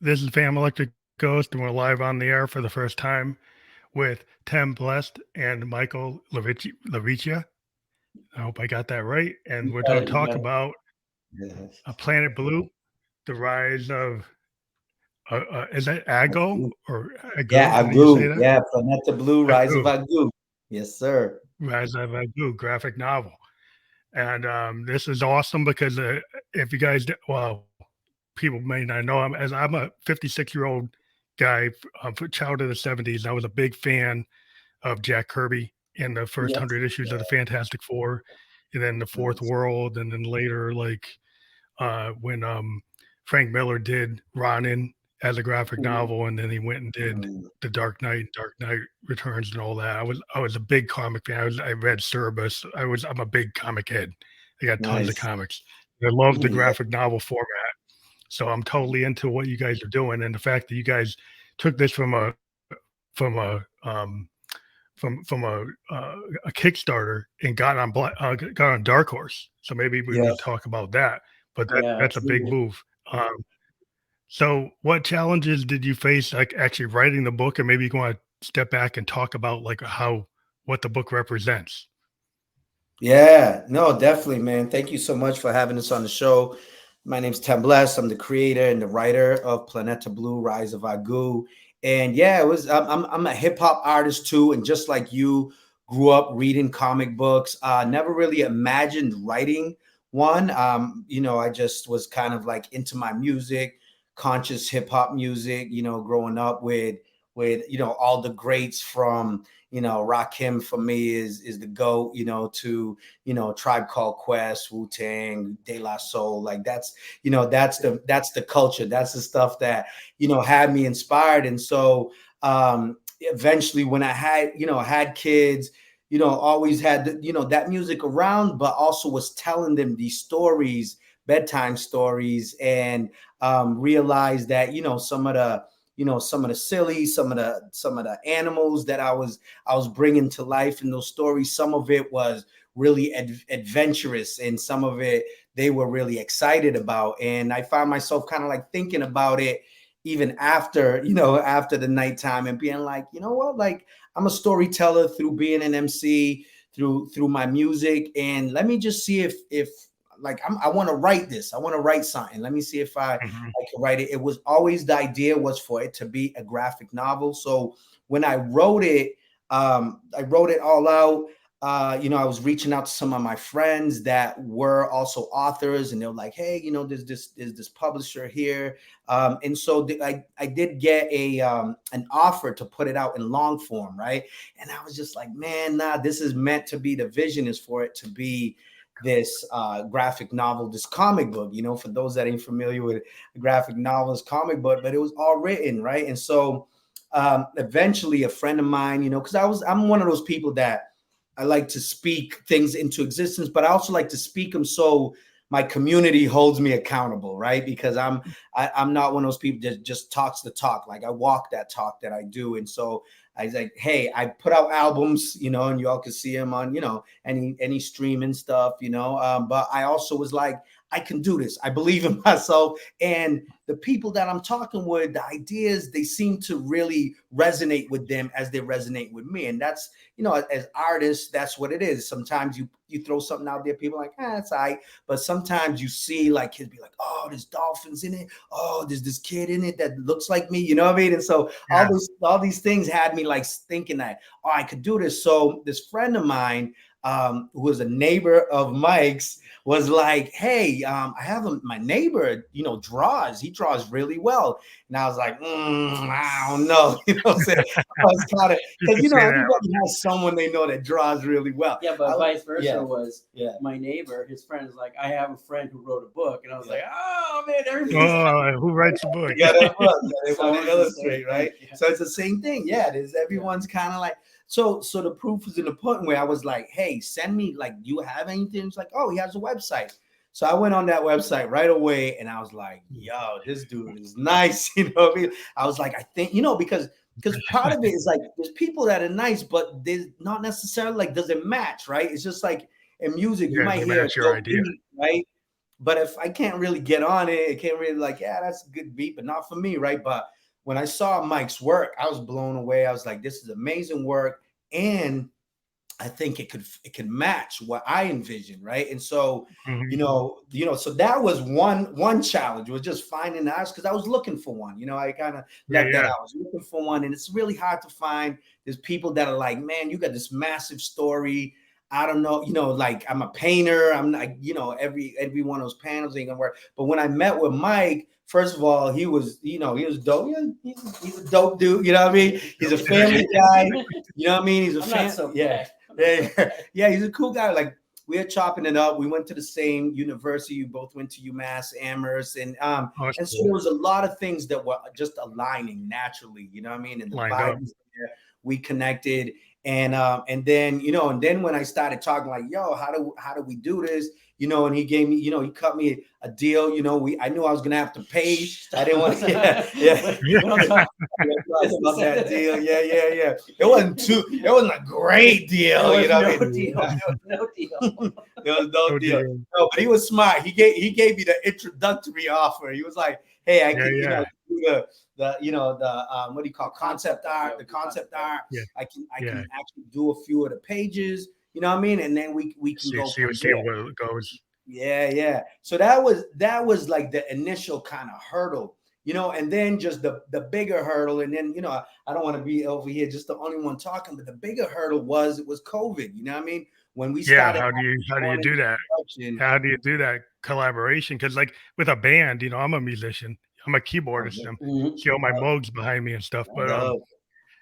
This is Fam Electric Ghost, and we're live on the air for the first time with Tem Blessed and Michael LaRiccia. I hope I got that right. And we're going to You talk got it. about Yes. Planet Blue, the rise of, is that Agoo or Agoo? Yeah, How do you say Agoo. that? Yeah, Planeta Blu, Rise of Agoo, Agoo. Yes, sir. Rise of Agoo, graphic novel. And this is awesome because if you guys, well, people may not know, I'm a 56-year-old guy, child of the 70s. I was a big fan of Jack Kirby in the first Yes. 100 issues of the Fantastic Four, and then the Fourth Nice. World, and then later, like when Frank Miller did Ronin as a graphic Mm, novel, and then he went and did mm, the Dark Knight Returns and all that. I was a big comic fan. I read Cerebus. I'm a big comic head. I got tons of nice. comics. I love the Yeah. graphic novel format, so I'm totally into what you guys are doing, and the fact that you guys took this from a Kickstarter and got on Dark Horse. So maybe we need to Yes. talk about that. But Yeah, that's a big absolutely. move. So what challenges did you face, like actually writing the book, and maybe you want to step back and talk about like what the book represents? Yeah, no, definitely, man. Thank you so much for having us on the show. My name's Tem Blessed. I'm the creator and the writer of Planeta Blu, Rise of Agoo. And yeah, it was. I'm a hip hop artist too, and just like you, grew up reading comic books. Never really imagined writing one. I just was kind of like into my music, conscious hip hop music. Growing up with all the greats from Rakim for me is the GOAT, to Tribe Called Quest, Wu-Tang, De La Soul. Like that's the culture. That's the stuff that had me inspired. And so eventually when I had kids, always had that music around, but also was telling them these stories, bedtime stories, and realized that some of the silly, some of the animals that I was bringing to life in those stories. Some of it was really adventurous, and some of it they were really excited about. And I found myself kind of like thinking about it even after the nighttime, and being like, you know what, like I'm a storyteller through being an MC, through my music, and let me just see if like I want to write this. I want to write something. Let me see if I Mhm. could write it. It was always the idea was for it to be a graphic novel. So when I wrote it, I wrote it all out. I was reaching out to some of my friends that were also authors, and they were like, "Hey, there's this publisher here," and so I did get an offer to put it out in long form, right? And I was just like, "Man, nah, this is meant to be. The vision is for it to be this graphic novel, this comic book. For those that ain't familiar with a graphic novel, is comic book, but it was all written, right?" And so eventually, a friend of mine, because I'm one of those people that I like to speak things into existence, but I also like to speak them so my community holds me accountable, right? Because I'm not one of those people that just talks the talk. Like I walk that talk that I do, and so I was like, hey, I put out albums, and you all can see them on, any streaming stuff, but I also was like, I can do this. I believe in myself, and the people that I'm talking with, the ideas, they seem to really resonate with them as they resonate with me, and that's as artists, that's what it is. Sometimes you throw something out there, people are like, it's all right. But sometimes you see like kids be like, oh, there's dolphins in it. Oh, there's this kid in it that looks like me. You know what I mean? And so Yeah. all these things had me like thinking that, oh, I could do this. So this friend of mine, who was a neighbor of Mike's, was like, hey, I have my neighbor, draws. He draws really well. And I was like, I don't know. What I'm saying? I was kind of, You because can say that. everybody has someone they know that draws really well. Yeah, but vice versa yeah. was Yeah. my neighbor, his friend is like, I have a friend who wrote a book. And I was like, oh, man, everybody's Oh, who writes the book? Yeah, that book. They So want it's to the illustrate, same right? thing, yeah. So it's the same thing. Yeah, there's everyone's kind of like so the proof was in the pudding, where I was like, hey, send me, like, do you have anything? It's like, oh, he has a website. So I went on that website right away, and I was like, yo, this dude is nice. You know what I mean? I was like, I think, because part of it is like there's people that are nice, but there's not necessarily like, does it match, right? It's just like in music, you Yeah, might to hear a match your dope idea. beat, right? But if I can't really get on it, I can't really like, yeah, that's a good beat, but not for me, right? But when I saw Mike's work, I was blown away. I was like, this is amazing work. And I think it could match what I envisioned, right? And so, Mhm. So that was one challenge, was just finding the artist, because I was looking for one. I kind of Yeah, left that yeah. out. I was looking for one, and it's really hard to find. There's people that are like, man, you got this massive story. I don't know, like I'm a painter. I'm not, every one of those panels ain't gonna work. But when I met with Mike, first of all, he was dope. Yeah, he's a dope dude. You know what I mean? He's a family guy. You know what I mean? He's a I'm not so yeah. Yeah, he's a cool guy. Like, we are chopping it up. We went to the same university. We both went to UMass Amherst, and That's so cool. there was a lot of things that were just aligning naturally. You know what I mean? And the Lined vibe up. was there. We connected, and then when I started talking, like, yo, how do we do this? And he gave me, he cut me a deal. I knew I was gonna have to pay. I didn't want to. Yeah. We don't talk About that deal. Yeah. It wasn't a great deal. There was what I no mean? deal. There was no deal. There was no No deal. deal. No, but he was smart. He gave me the introductory offer. He was like, hey, I can, Yeah. do the what do you call concept art, the concept art. Yeah. I can Yeah. actually do a few of the pages. You know what I mean? And then we can go See from there. where it goes. Yeah. So that was like the initial kind of hurdle, and then just the bigger hurdle. And then, I don't want to be over here just the only one talking, but the bigger hurdle was COVID. You know what I mean? When we Yeah. started, How do you do that? How do you do that collaboration? Because like with a band, I'm a musician. I'm a keyboardist. I'm Mhm. see all my Moogs behind me and stuff. But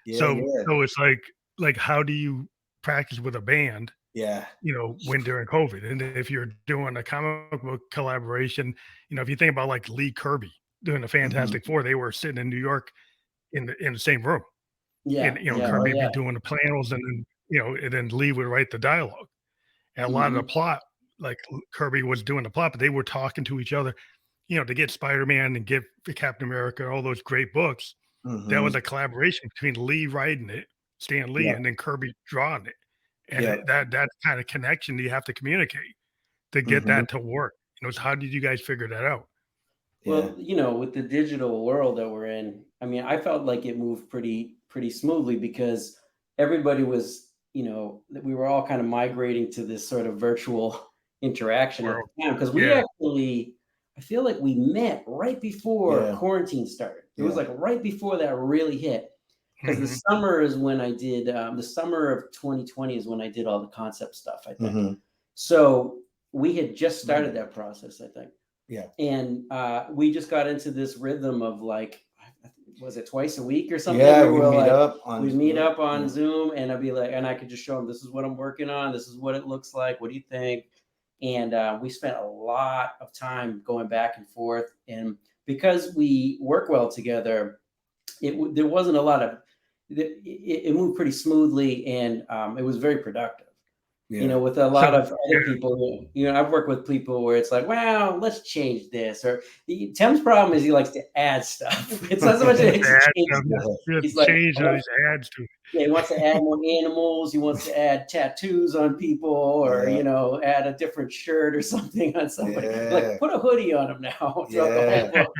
Yeah. so it's like how do you practice with a band? Yeah. When during COVID, and if you're doing a comic book collaboration, if you think about like Lee Kirby doing the Fantastic Four, they were sitting in New York in the same room, and Yeah. Yeah. Oh, Kirby be yeah. doing the panels, and then and then Lee would write the dialogue, and a lot of the Mhm. plot, like Kirby was doing the plot, but they were talking to each other, to get Spider-Man and get the Captain America, all those great books. That was a collaboration between Lee writing it, Stan Lee, Yeah. and then Kirby drawing it. And Yeah. that kind of connection you have to communicate to get Mhm. that to work. So how did you guys figure that out? Yeah. Well, with the digital world that we're in, I mean, I felt like it moved pretty smoothly because everybody was, that we were all kind of migrating to this sort of virtual interaction at World. the time. Because Yeah. I feel like we met right before Yeah. quarantine started. It was Yeah. like right before that really hit. Because the Mhm. summer is when I did, the summer of 2020 is when I did all the concept stuff, I think. So we had just started that process, I think. Yeah. And we just got into this rhythm of like, was it twice a week or something? Yeah, we we were meet like, up on we meet up on yeah. Zoom, and I'd be like, and I could just show them, this is what I'm working on, this is what it looks like, what do you think? And we spent a lot of time going back and forth, and because we work well together, there wasn't a lot of it moved pretty smoothly, and it was very productive. Yeah. With a lot So of other people, I've worked with people where it's like, wow, let's change this. Or Tim's problem is he likes to add stuff. It's not so much that he likes to add change stuff, stuff. just He's like, change these ads to yeah, he wants to add more animals. He wants to add tattoos on people, or Yeah. add a different shirt or something on somebody. Yeah. Like, put a hoodie on him now throughout the Yeah. whole book.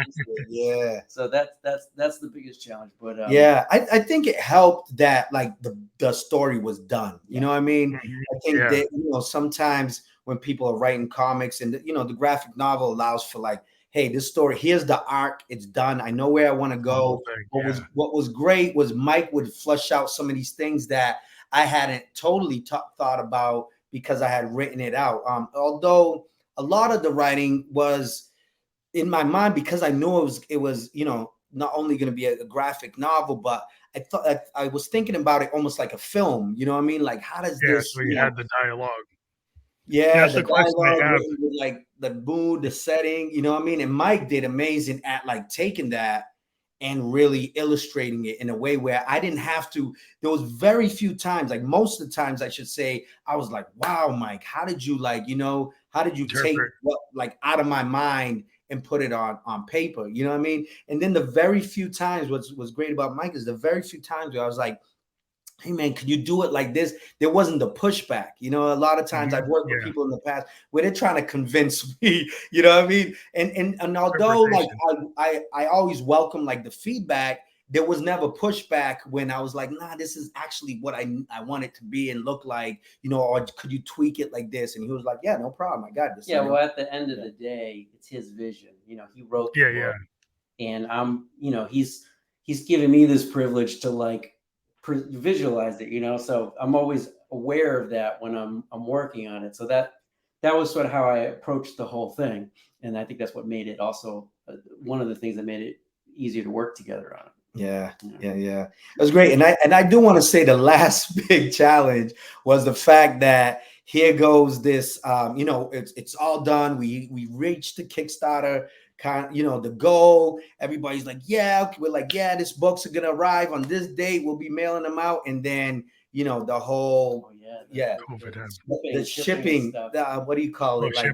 Yeah. So that's the biggest challenge. But Yeah, I think it helped that like the story was done. You know what I mean? Mhm. I think Yeah. that sometimes when people are writing comics and the graphic novel allows for like, hey, this story, here's the arc, it's done. I know where I want to The whole go. thing, yeah. What was great was Mike would flush out some of these things that I hadn't totally thought about because I had written it out. Although a lot of the writing was in my mind because I knew it was not only going to be a graphic novel, but I thought I was thinking about it almost like a film. You know what I mean? Like, how does Yeah, this? so you had the dialogue. Yeah, That's the the question I dialogue have. written with like the mood, the setting. You know what I mean? And Mike did amazing at like taking that and really illustrating it in a way where I didn't have to. There was very few times, like most of the times, I should say, I was like, "Wow, Mike, how did you how did you take Interpret. what like out of my mind and put it on paper?" You know what I mean? And then the very few times, what's great about Mike is the very few times where I was like, hey man, could you do it like this? There wasn't the pushback. You know, a lot of times I've worked with Yeah. people in the past where they're trying to convince me, you know what I mean? And although like I always welcome like the feedback, there was never pushback when I was like, nah, this is actually what I want it to be and look like, you know, or could you tweak it like this? And he was like, yeah, no problem. I got this. Yeah, you know? well, at the end of the day, it's his vision. You know, he wrote the book, and I'm, you know, he's given me this privilege to like visualize it. You know, so I'm always aware of that when I'm working on it. So that was sort of how I approached the whole thing, and I think that's what made it also one of the things that made it easier to work together on it. Yeah. It was great. And I do want to say the last big challenge was the fact that here goes this, you know, it's all done. We reached the Kickstarter you know, the goal. Everybody's like, yeah, we're like, yeah, this book's gonna arrive on this date. We'll be mailing them out. And then, you know, the whole, the shipping, what do you call it? Like,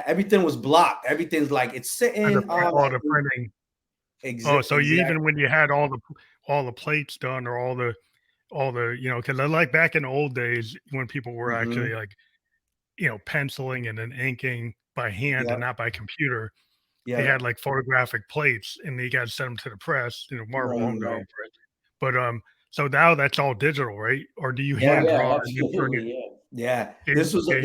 everything was blocked. Everything's like, it's sitting on all the printing. So you, even when you had all the plates done, or all the you know, because I like back in the old days when people were actually like, you know, penciling and then inking by hand and not by computer. They had like photographic plates, and you got to send them to the press. You know, Marvel owned their own press. But so now that's all digital, right? Or do you hand draw? This was all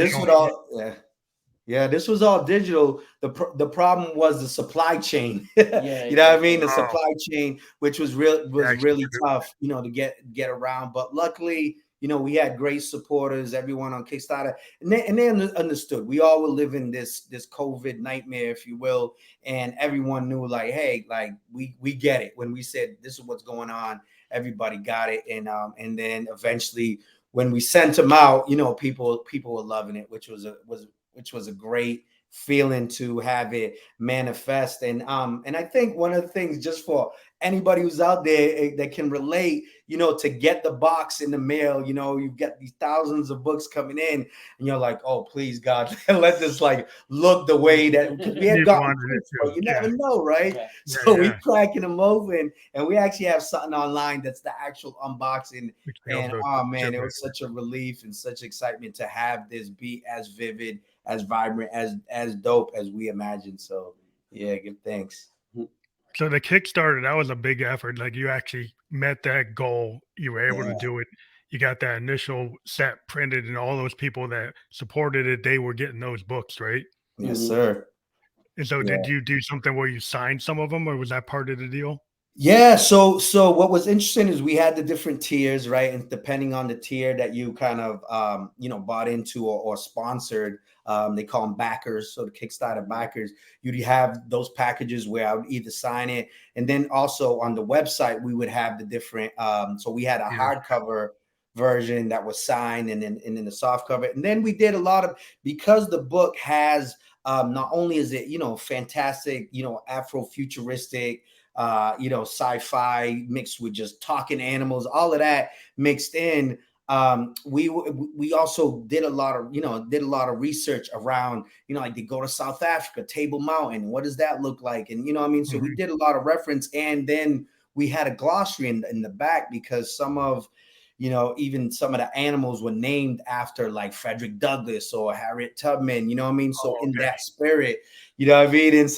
this was all digital. The problem was the supply chain. You know what I mean? The supply chain, which was really tough, you know, to get around. But luckily, you know, we had great supporters, everyone on Kickstarter, and they understood. We all were living this COVID nightmare, if you will, and everyone knew, like, hey, like we get it. When we said this is what's going on, everybody got it, and then eventually when we sent them out, you know, people were loving it, which was a great feeling to have it manifest. And I think one of the things, just for anybody who's out there that can relate, you know, to get the box in the mail, you know, you get these thousands of books coming in, and you're like, oh, please God, let this like look the way that we had gotten prints, but you never know, right? So we cracking them open, and we actually have something online that's the actual unboxing. And oh man, it was such a relief and such excitement to have this be as vivid, as vibrant, as dope as we imagined. So yeah, give thanks. So the Kickstarter, that was a big effort. Like, you actually met that goal. You were able to do it. You got that initial set printed, and all those people that supported it, they were getting those books, right? Yes, sir. And so did you do something where you signed some of them, or was that part of the deal? Yeah, so what was interesting is we had the different tiers, right? And depending on the tier that you kind of you know, bought into or sponsored, they call them backers. So the Kickstarter backers, you'd have those packages where I would either sign it, and then also on the website we would have the different. So we had a hardcover version that was signed, and then the soft cover, and then we did a lot of, because the book has not only is it, you know, fantastic, you know, Afro-futuristic, you know, sci-fi mixed with just talking animals, all of that mixed in. We also did a lot of research around, you know, like they go to South Africa, Table Mountain. What does that look like? And you know what I mean? So we did a lot of reference, and then we had a glossary in the back, because some of, you know, even some of the animals were named after like Frederick Douglass or Harriet Tubman, you know what I mean? So in that spirit, you know what I mean? And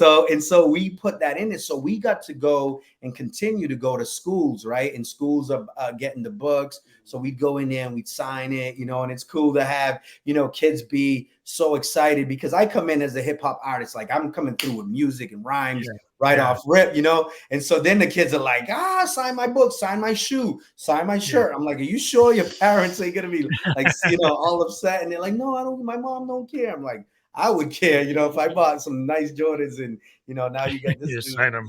so we put that in it. So we got to go and continue to go to schools, right? And schools are getting the books. So we'd go in there and we'd sign it, you know, and it's cool to have, you know, kids be so excited, because I come in as a hip hop artist. Like, I'm coming through with music and rhymes off rip, you know? And so then the kids are like, sign my book, sign my shoe, sign my shirt. I'm like, are you sure your parents ain't going to be like, you know, all upset? And they're like, no, I don't, my mom don't care. I'm like, I would care, you know, if I bought some nice Jordans and, you know, now you got this. Sign them.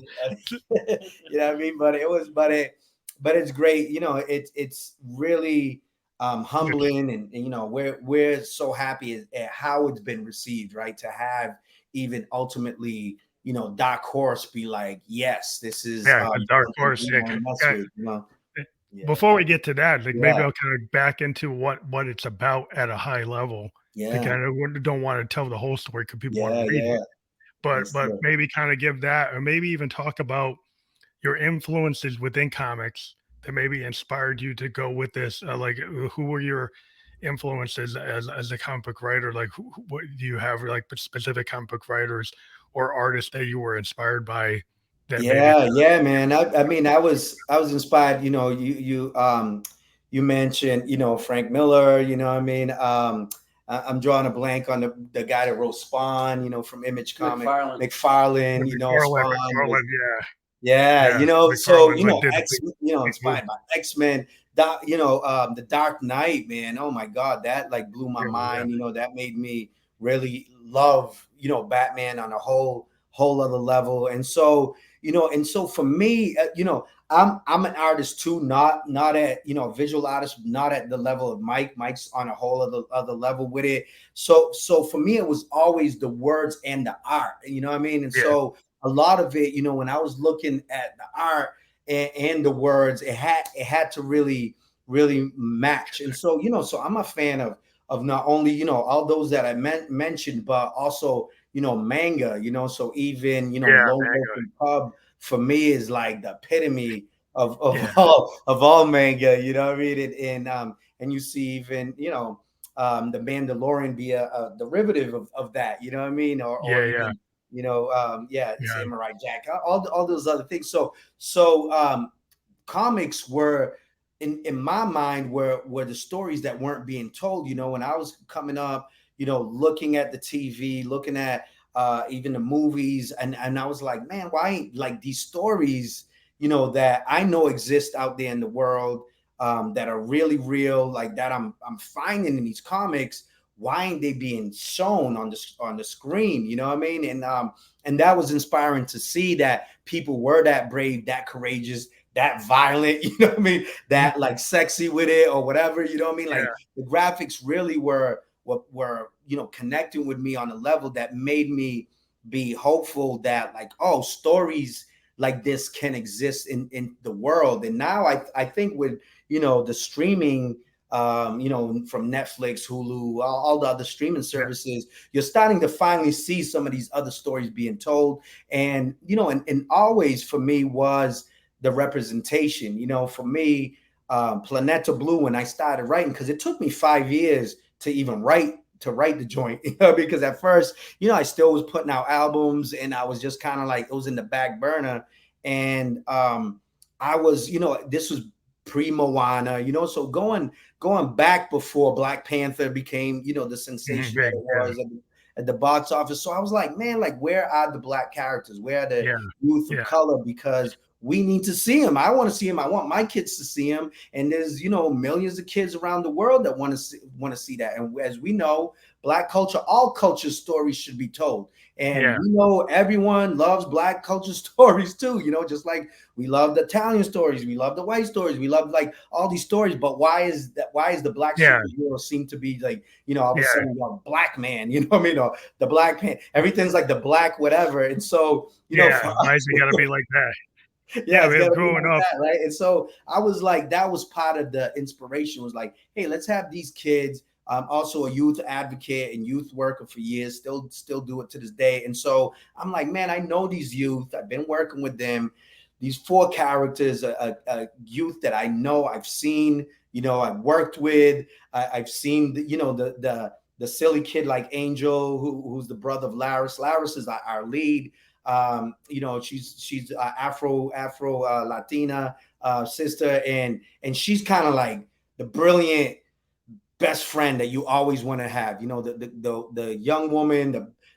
You know what I mean? But it's great. You know, it's really humbling, and you know, we're so happy at how it's been received, right? To have even ultimately, you know, Dark Horse be like, yes, this is Dark Horse. Before we get to that, like, maybe I'll kind of back into what it's about at a high level. Like, I don't want to tell the whole story because people want to read it. But maybe kind of give that, or maybe even talk about your influences within comics, that maybe inspired you to go with this? Like, who were your influences as a comic book writer? Like, what do you have, like specific comic book writers or artists that you were inspired by that maybe? Yeah, man. I mean, I was inspired. You mentioned, Frank Miller. I mean, I'm drawing a blank on the guy that wrote Spawn. From Image Comic, McFarlane. McFarlane. Spawn was, McFarlane, yeah, yeah. yeah, So McFarlane did X. big Inspired movie. by X-Men. The Dark Knight, man. Oh my God, that like blew my Yeah, mind. That made me really love Batman on a whole other level. And so for me, I'm an artist too, not at visual artist, not at the level of Mike. Mike's on a whole other level with it. So for me, it was always the words and the art. You know what I mean? And yeah, so a lot of it, when I was looking at the art and the words, it had to really match. And so I'm a fan of not only all those that I mentioned, but also manga. So even yeah, Lobo and Pub for me is like the epitome of yeah, all manga. You know what I mean? And you see even the Mandalorian be a derivative of that. You know what I mean? Or yeah, yeah, even yeah, Samurai Jack, all those other things. So comics were in my mind were the stories that weren't being told. When I was coming up, looking at the TV, looking at even the movies, and I was like, man, why ain't like these stories, that I know exist out there in the world, that are really real, like that I'm finding in these comics. Why ain't they being shown on the screen? You know what I mean? And that was inspiring to see that people were that brave, that courageous, that violent, you know what I mean? That like sexy with it or whatever, you know what I mean? yeah, Like the graphics really were connecting with me on a level that made me be hopeful that like, oh, stories like this can exist in the world. And now I think with the streaming, from Netflix, Hulu, all the other streaming services, you're starting to finally see some of these other stories being told. And and always for me was the representation. For me, Planeta Blu, when I started writing, because it took me 5 years to even write the joint, because at first, I still was putting out albums and I was just kind of like, it was in the back burner. And I was, this was pre-Moana, so going back before Black Panther became, the sensation that big, it was at the box office. So I was like, man, like, where are the Black characters? Where are the yeah, youth of yeah, color? Because we need to see them. I want to see them. I want my kids to see them. And there's, millions of kids around the world that want to see that. And as we know, Black culture, all culture stories should be told. And yeah, we know everyone loves Black culture stories too, just like we love the Italian stories, we love the white stories, we love like all these stories. But why is the Black yeah, superhero seem to be like, all of a yeah, sudden you're a Black man, you know what I mean? Or the Black man, everything's like the Black whatever. And so, yeah. for Why is it gotta be like that? yeah, Yeah, it's man, gotta be growing like up, that, right? And so I was like, that was part of the inspiration, was like, hey, let's have these kids. I'm also a youth advocate and youth worker for years, still do it to this day. And so I'm like, man, I know these youth. I've been working with them. These four characters, a youth that I know, I've seen, I've worked with. I've seen, the silly kid like Angel, who's the brother of Lares. Lares is our lead. She's Afro Latina sister, and she's kind of like the brilliant best friend that you always want to have. The young woman,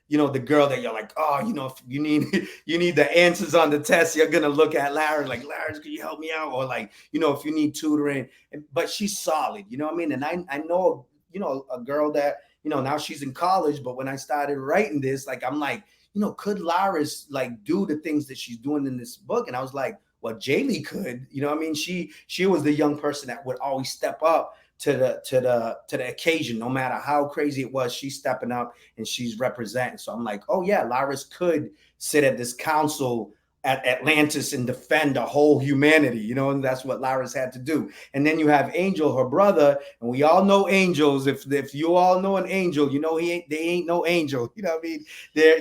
the girl that you're like, oh, if you need you need the answers on the test, you're gonna look at Larry like, Larry, can you help me out? Or like, if you need tutoring, but she's solid, you know what I mean? And I know, a girl that, now she's in college, but when I started writing this, like, I'm like, could Laris like do the things that she's doing in this book? And I was like, well, Jaylee could, you know what I mean? She was the young person that would always step up to the occasion, no matter how crazy it was. She's stepping up and she's representing. So I'm like, oh yeah, Laris could sit at this council at Atlantis and defend the whole humanity, you know, and that's what Lares had to do. And then you have Angel, her brother, and we all know angels. If you all know an angel, you know they ain't no angel. You know what I mean?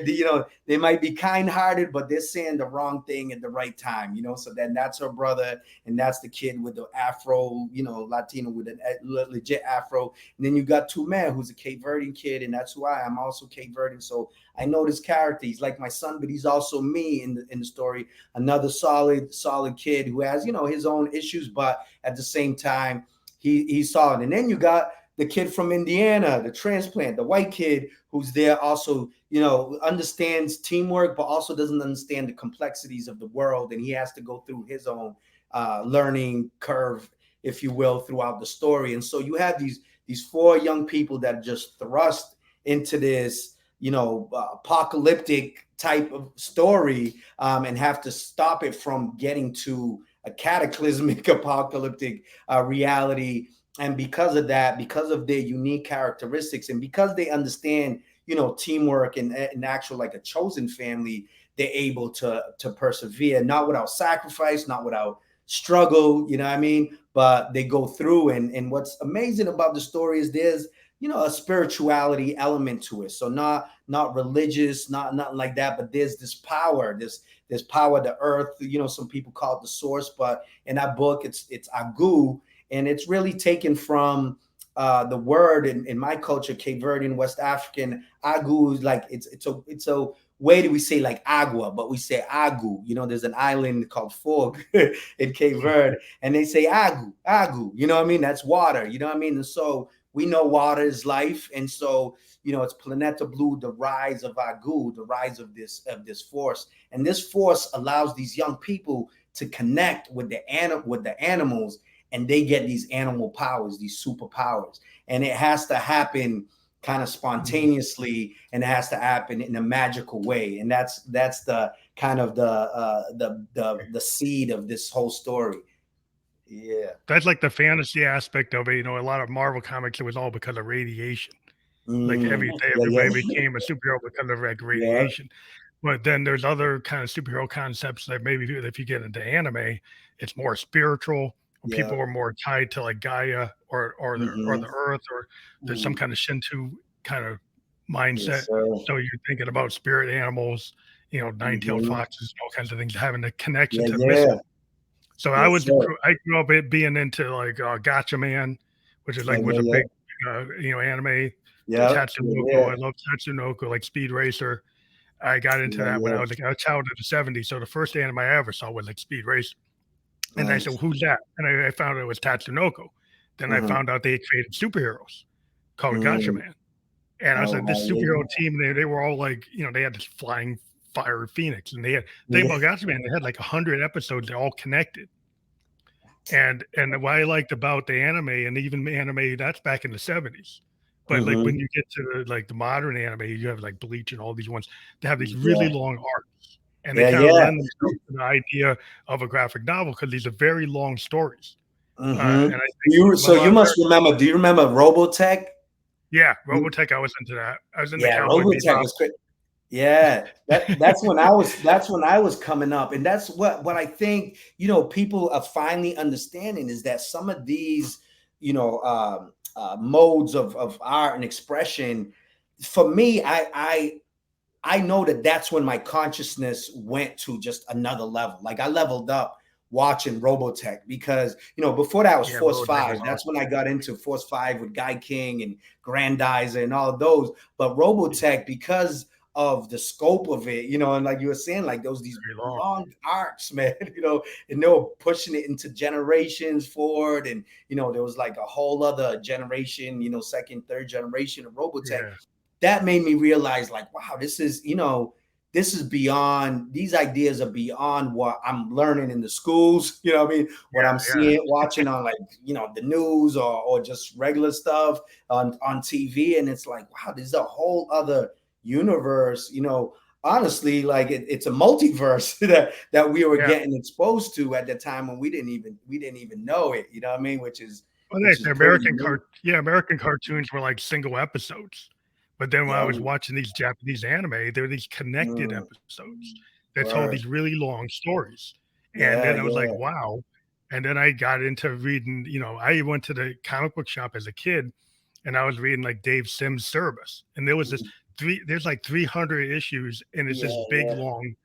You know, they might be kind-hearted, but they're saying the wrong thing at the right time, you know. So then that's her brother, and that's the kid with the afro, you know, Latino with a legit afro. And then you got Tomé, who's a Cape Verdean kid, and that's who I'm also Cape Verdean. So I know this character. He's like my son, but he's also me in the story. Another solid kid who has, you know, his own issues, but at the same time, he's solid. And then you got the kid from Indiana, the transplant, the white kid who's there also, you know, understands teamwork, but also doesn't understand the complexities of the world. And he has to go through his own learning curve, if you will, throughout the story. And so you have these four young people that are just thrust into this, you know, apocalyptic type of story, and have to stop it from getting to a cataclysmic apocalyptic reality. And because of that, because of their unique characteristics, and because they understand, you know, teamwork and actual like a chosen family, they're able to persevere, not without sacrifice, not without struggle, you know what I mean? But they go through, and what's amazing about the story is there's, you know, a spirituality element to it. So not religious, nothing like that, but there's this power, this power, the earth, you know, some people call it the source, but in that book, it's Agoo, and it's really taken from the word in my culture, Cape Verdean, West African. Agoo is like, it's a way that we say like agua, but we say Agoo. You know, there's an island called Fog in Cape Verde, and they say Agoo, you know what I mean? That's water, you know what I mean? And so we know water is life. And so, you know, it's Planeta Blu, the rise of Agoo, the rise of this force. And this force allows these young people to connect with the animals, and they get these animal powers, these superpowers. And it has to happen kind of spontaneously, and it has to happen in a magical way. And that's the kind of the seed of this whole story. Yeah. That's like the fantasy aspect of it. You know, a lot of Marvel comics, it was all because of radiation. Like everybody became a superhero because of like radiation. But then there's other kind of superhero concepts that maybe if you get into anime, it's more spiritual. People are more tied to like Gaia or the earth, or there's some kind of Shinto kind of mindset. So you're thinking about spirit animals, you know, nine-tailed foxes, all kinds of things, having a connection to mystery. So I grew up being into like Gotcha Man, which is like was a big you know, anime. Tatsunoko, I love Tatsunoko, like Speed Racer. I got into that when I was a child of the 70s. So the first anime I ever saw was like Speed Racer. And I said, well, who's that? And I found out it was Tatsunoko. Then I found out they created superheroes called Gotcha Man. And I said, this superhero team, they were all like, you know, they had this flying fire phoenix. And they had, think about Gotcha Man, they had like 100 episodes, they're all connected. And what I liked about the anime, and even anime, that's back in the 70s. But like when you get to like the modern anime, you have like Bleach and all these ones, they have these really long arcs. And they kind of lend themselves to the idea of a graphic novel because these are very long stories. And I think so you must remember, do you remember Robotech? Yeah, Robotech, I was into that. I was into Robotech was great. Yeah, that's when I was coming up. And that's what I think, you know, people are finally understanding is that some of these, you know, modes of art and expression, for me, I know that's when my consciousness went to just another level. Like I leveled up watching Robotech because, you know, before that was Force 5. That's when I got into Force 5 with Guy King and Grandizer and all of those. But Robotech, because of the scope of it, you know, and like you were saying, like these long arcs, man, you know, and they were pushing it into generations forward. And, you know, there was like a whole other generation, you know, second, third generation of Robotech. Yeah. That made me realize like, wow, this is, you know, this is beyond, these ideas are beyond what I'm learning in the schools, you know what I mean? What I'm seeing, watching on like, you know, the news or just regular stuff on TV. And it's like, wow, there's a whole other universe, you know, honestly, like it's a multiverse that we were getting exposed to at the time when we didn't even know it, you know what I mean? Which is, American cartoons were like single episodes. But then when I was watching these Japanese anime, there were these connected episodes that told these really long stories. And then I was like, wow. And then I got into reading, I went to the comic book shop as a kid and I was reading like Dave Sims' Cerebus. And there was there's like 300 issues and it's this big, long,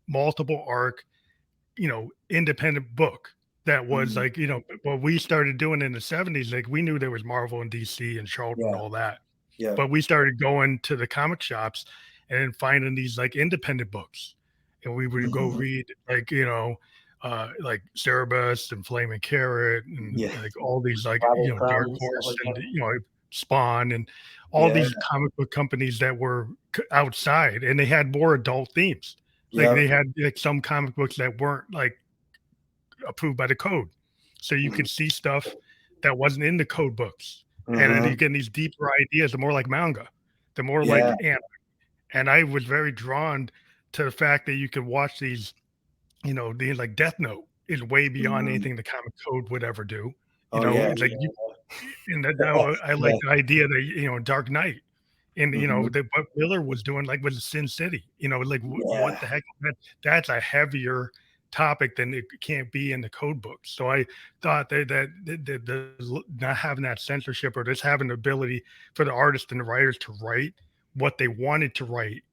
multiple arc, independent book that was like, what we started doing in the 70s, like we knew there was Marvel and DC and Charlton and all that. Yeah. But we started going to the comic shops and then finding these like independent books. And we would go read like, like Cerebus and Flaming Carrot and like all these like, Dark Horse and, Spawn and all these comic book companies that were outside and they had more adult themes. Like they had like some comic books that weren't like approved by the code. So you could see stuff that wasn't in the code books. And then you get these deeper ideas, the more like manga, the more like anime. And I was very drawn to the fact that you could watch these, the like Death Note is way beyond anything the comic code would ever do. It's like I like the idea that, Dark Knight and, what Miller was doing, like with Sin City, like what the heck, that's a heavier topic than it can't be in the code books. So I thought that the not having that censorship or just having the ability for the artists and the writers to write what they wanted to write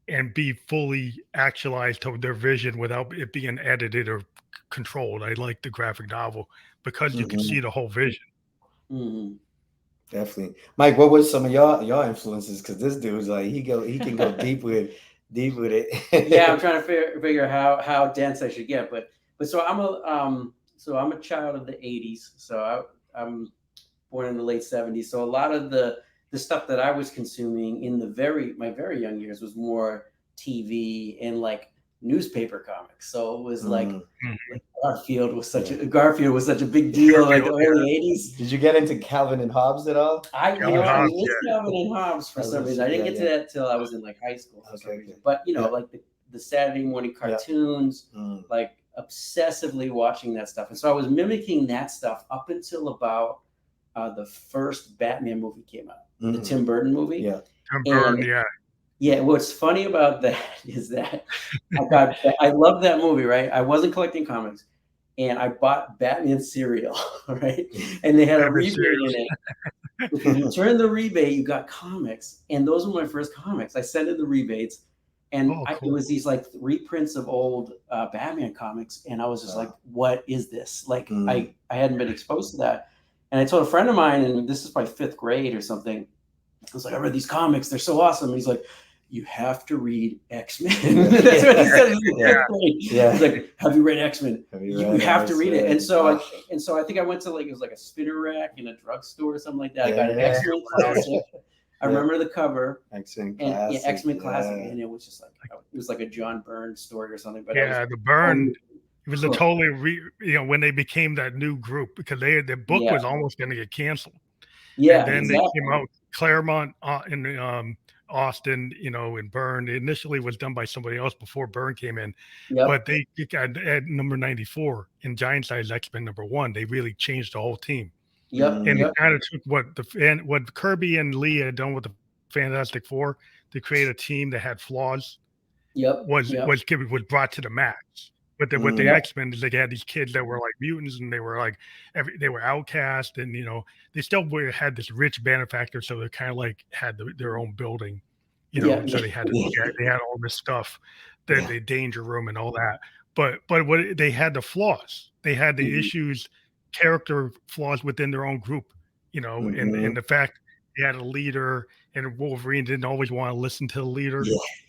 and be fully actualized to their vision without it being edited or controlled. I like the graphic novel because you can see the whole vision. Definitely. Mike, what was some of your influences? Because this dude's like he can go deep with it. Yeah, I'm trying to figure how dense I should get, but so I'm a child of the 80s. So I'm born in the late 70s. So a lot of the stuff that I was consuming in my very young years was more TV and like newspaper comics. So it was like Garfield was such a big deal like the early 80s. Did you get into Calvin and Hobbes at all? I missed Calvin and Hobbes for some reason. I didn't get to that till I was in like high school for some reason. But like the Saturday morning cartoons, like obsessively watching that stuff. And so I was mimicking that stuff up until about the first Batman movie came out, the Tim Burton movie. Yeah. Tim Burton, Yeah, what's funny about that is that I love that movie, right? I wasn't collecting comics, and I bought Batman cereal, right? And they had a rebate in it. If you turn the rebate, you got comics, and those were my first comics. I sent in the rebates, and it was these like reprints of old Batman comics, and I was just like, "What is this?" Like I hadn't been exposed to that, and I told a friend of mine, and this is probably 5th grade or something. I was like, "I read these comics; they're so awesome." And he's like, "You have to read X-Men." That's what he said. He's like, "Have you read X-Men? You have to read it." And so I think I went to it was like a spinner rack in a drugstore or something like that. I got an X-Men classic. I remember the cover. X-Men classic. X-Men classic, and it was just like it was like a John Byrne story or something. But the Byrne. It was a totally when they became that new group because their book was almost going to get canceled. Yeah, and then they came out Claremont in Austin, and Byrne. It initially was done by somebody else before Byrne came in, but they got at number 94 in Giant Size X-Men #1. They really changed the whole team. And it kind of took what Kirby and Lee had done with the Fantastic Four to create a team that had flaws. Was brought to the max. But with the X-Men is they had these kids that were like mutants and they were like they were outcast and they still had this rich benefactor, so they kind of like had their own building, and so they had all this stuff, the danger room and all that. But what they had the flaws, they had the issues, character flaws within their own group, and the fact they had a leader and Wolverine didn't always want to listen to the leader.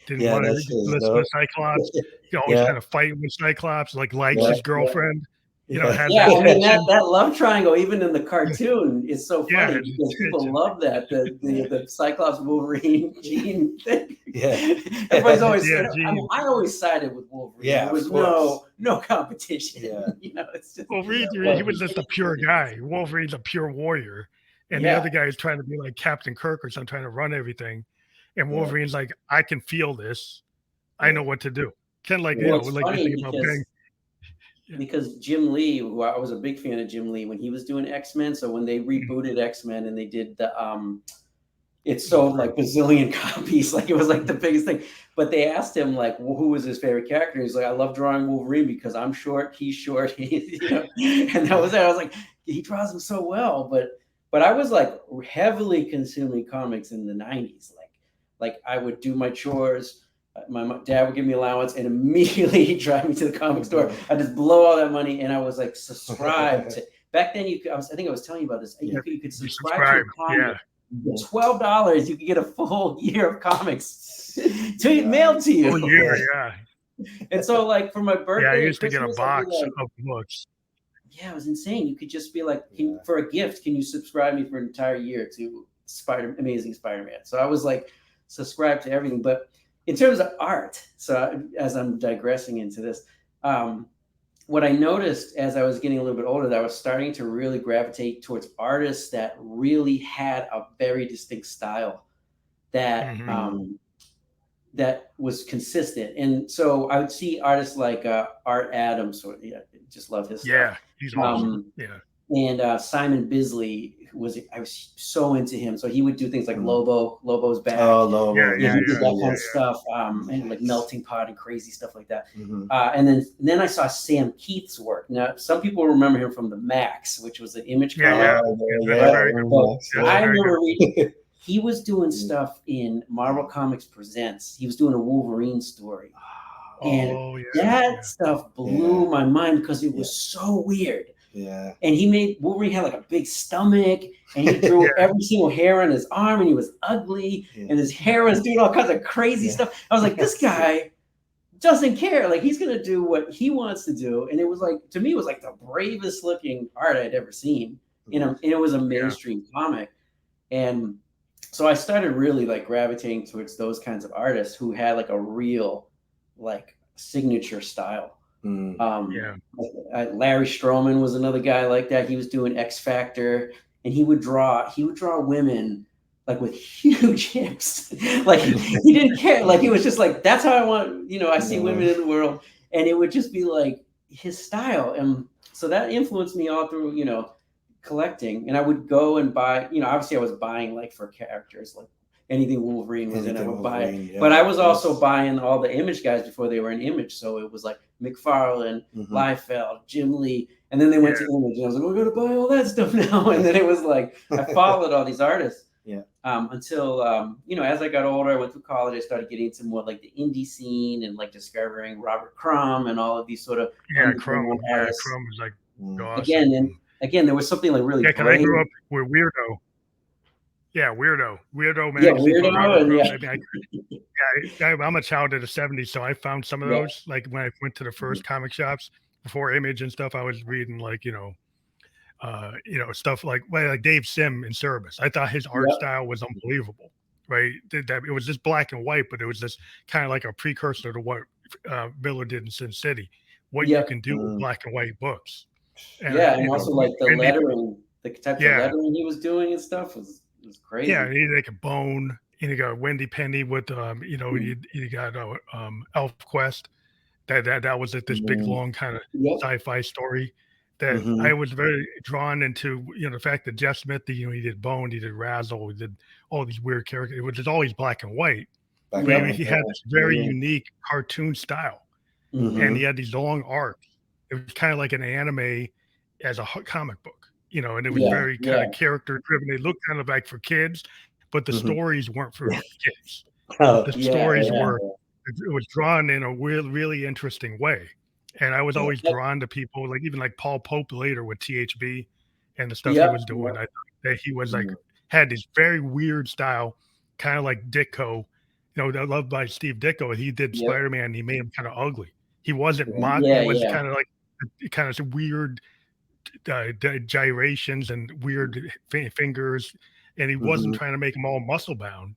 Didn't want to listen to Cyclops. He always had a fight with Cyclops, like likes his girlfriend. That love triangle, even in the cartoon, is so funny because people love that the Cyclops Wolverine Jean thing. Everybody's always. I always sided with Wolverine. There was no competition. It's just Wolverine. He was just a pure guy. Wolverine's a pure warrior, and the other guy is trying to be like Captain Kirk or something, trying to run everything. And Wolverine's like, I can feel this. I know what to do. Kind of like because Jim Lee, who I was a big fan of Jim Lee when he was doing X-Men. So when they rebooted X-Men and they did the it sold like bazillion copies. Like it was like the biggest thing. But they asked him like, well, who was his favorite character? He's like, I love drawing Wolverine because I'm short, he's short, you know. And that was it. I was like, he draws him so well. But I was like heavily consuming comics in the 90s. Like I would do my chores. My dad would give me allowance and immediately he'd drive me to the comic store. I'd just blow all that money and I was like subscribed to. Back then, I think I was telling you about this. You could subscribe to a comic. $12, you could get a full year of comics mailed to you. Full year, yeah. And so, like for my birthday, I used to get a box of books. Yeah, it was insane. You could just be like, for a gift, can you subscribe me for an entire year to Amazing Spider-Man? So I was like, subscribed to everything. But in terms of art, so as I'm digressing into this, what I noticed as I was getting a little bit older, that I was starting to really gravitate towards artists that really had a very distinct style that that was consistent. And so I would see artists like Art Adams, or just love his stuff. Yeah, he's awesome. And Simon Bisley I was so into him. So he would do things like Lobo's Back. Oh, Lobo. He did that kind of stuff, and like Melting Pot and crazy stuff like that. And then I saw Sam Keith's work. Now, some people remember him from the Max, which was an Image comic. I remember reading. He was doing stuff in Marvel Comics Presents. He was doing a Wolverine story. And that stuff blew my mind because it was so weird. Yeah. And he made Wolverine had like a big stomach, and he drew every single hair on his arm, and he was ugly, and his hair was doing all kinds of crazy stuff. I was like, this guy doesn't care. Like he's gonna do what he wants to do. And it was like, to me, it was like the bravest looking art I'd ever seen. And it was a mainstream comic. And so I started really like gravitating towards those kinds of artists who had like a real like signature style. Larry Stroman was another guy like that. He was doing X Factor, and he would draw women like with huge hips. Like he didn't care. Like he was just like, that's how I want, I see women in the world. And it would just be like his style. And so that influenced me all through, collecting. And I would go and buy, obviously I was buying like for characters, like anything Wolverine was in, I would buy it. Yeah, but I was also buying all the Image guys before they were in Image. So it was like McFarlane, Liefeld, Jim Lee. And then they went to Image. And I was like, we're going to buy all that stuff now. And then it was like, I followed all these artists. Until, as I got older, I went through college, I started getting into more like the indie scene and like discovering Robert Crumb and all of these sort of Crumb was like awesome. Again, there was something like really because I grew up with Weirdo. Weirdo magazine. I'm a child of the 70s, so I found some of those. Like when I went to the first comic shops before Image and stuff, I was reading like, stuff like Dave Sim in Cerebus. I thought his art style was unbelievable, right? It was just black and white, but it was just kind of like a precursor to what Miller did in Sin City, what you can do with black and white books. And also like the lettering, the type of lettering he was doing and stuff was crazy. Yeah, he like a Bone, and you got Wendy Penny with you got Elf Quest. That was like this big long kind of sci-fi story that I was very drawn into. The fact that Jeff Smith, he did Bone, he did Razzle, he did all these weird characters. It was just always black and white. He had this very unique cartoon style, and he had these long arcs. It was kind of like an anime as a comic book, and it was very kind of character driven. They looked kind of like for kids, but the stories weren't for kids. The stories were, it was drawn in a really interesting way. And I was always drawn to people like Paul Pope later with THB and the stuff he was doing. I thought that he was had this very weird style, kind of like Ditko, loved by Steve Ditko. He did Spider-Man. He made him kind of ugly. He wasn't mock. He was kind of like weird gyrations and weird fingers, and he wasn't trying to make them all muscle bound.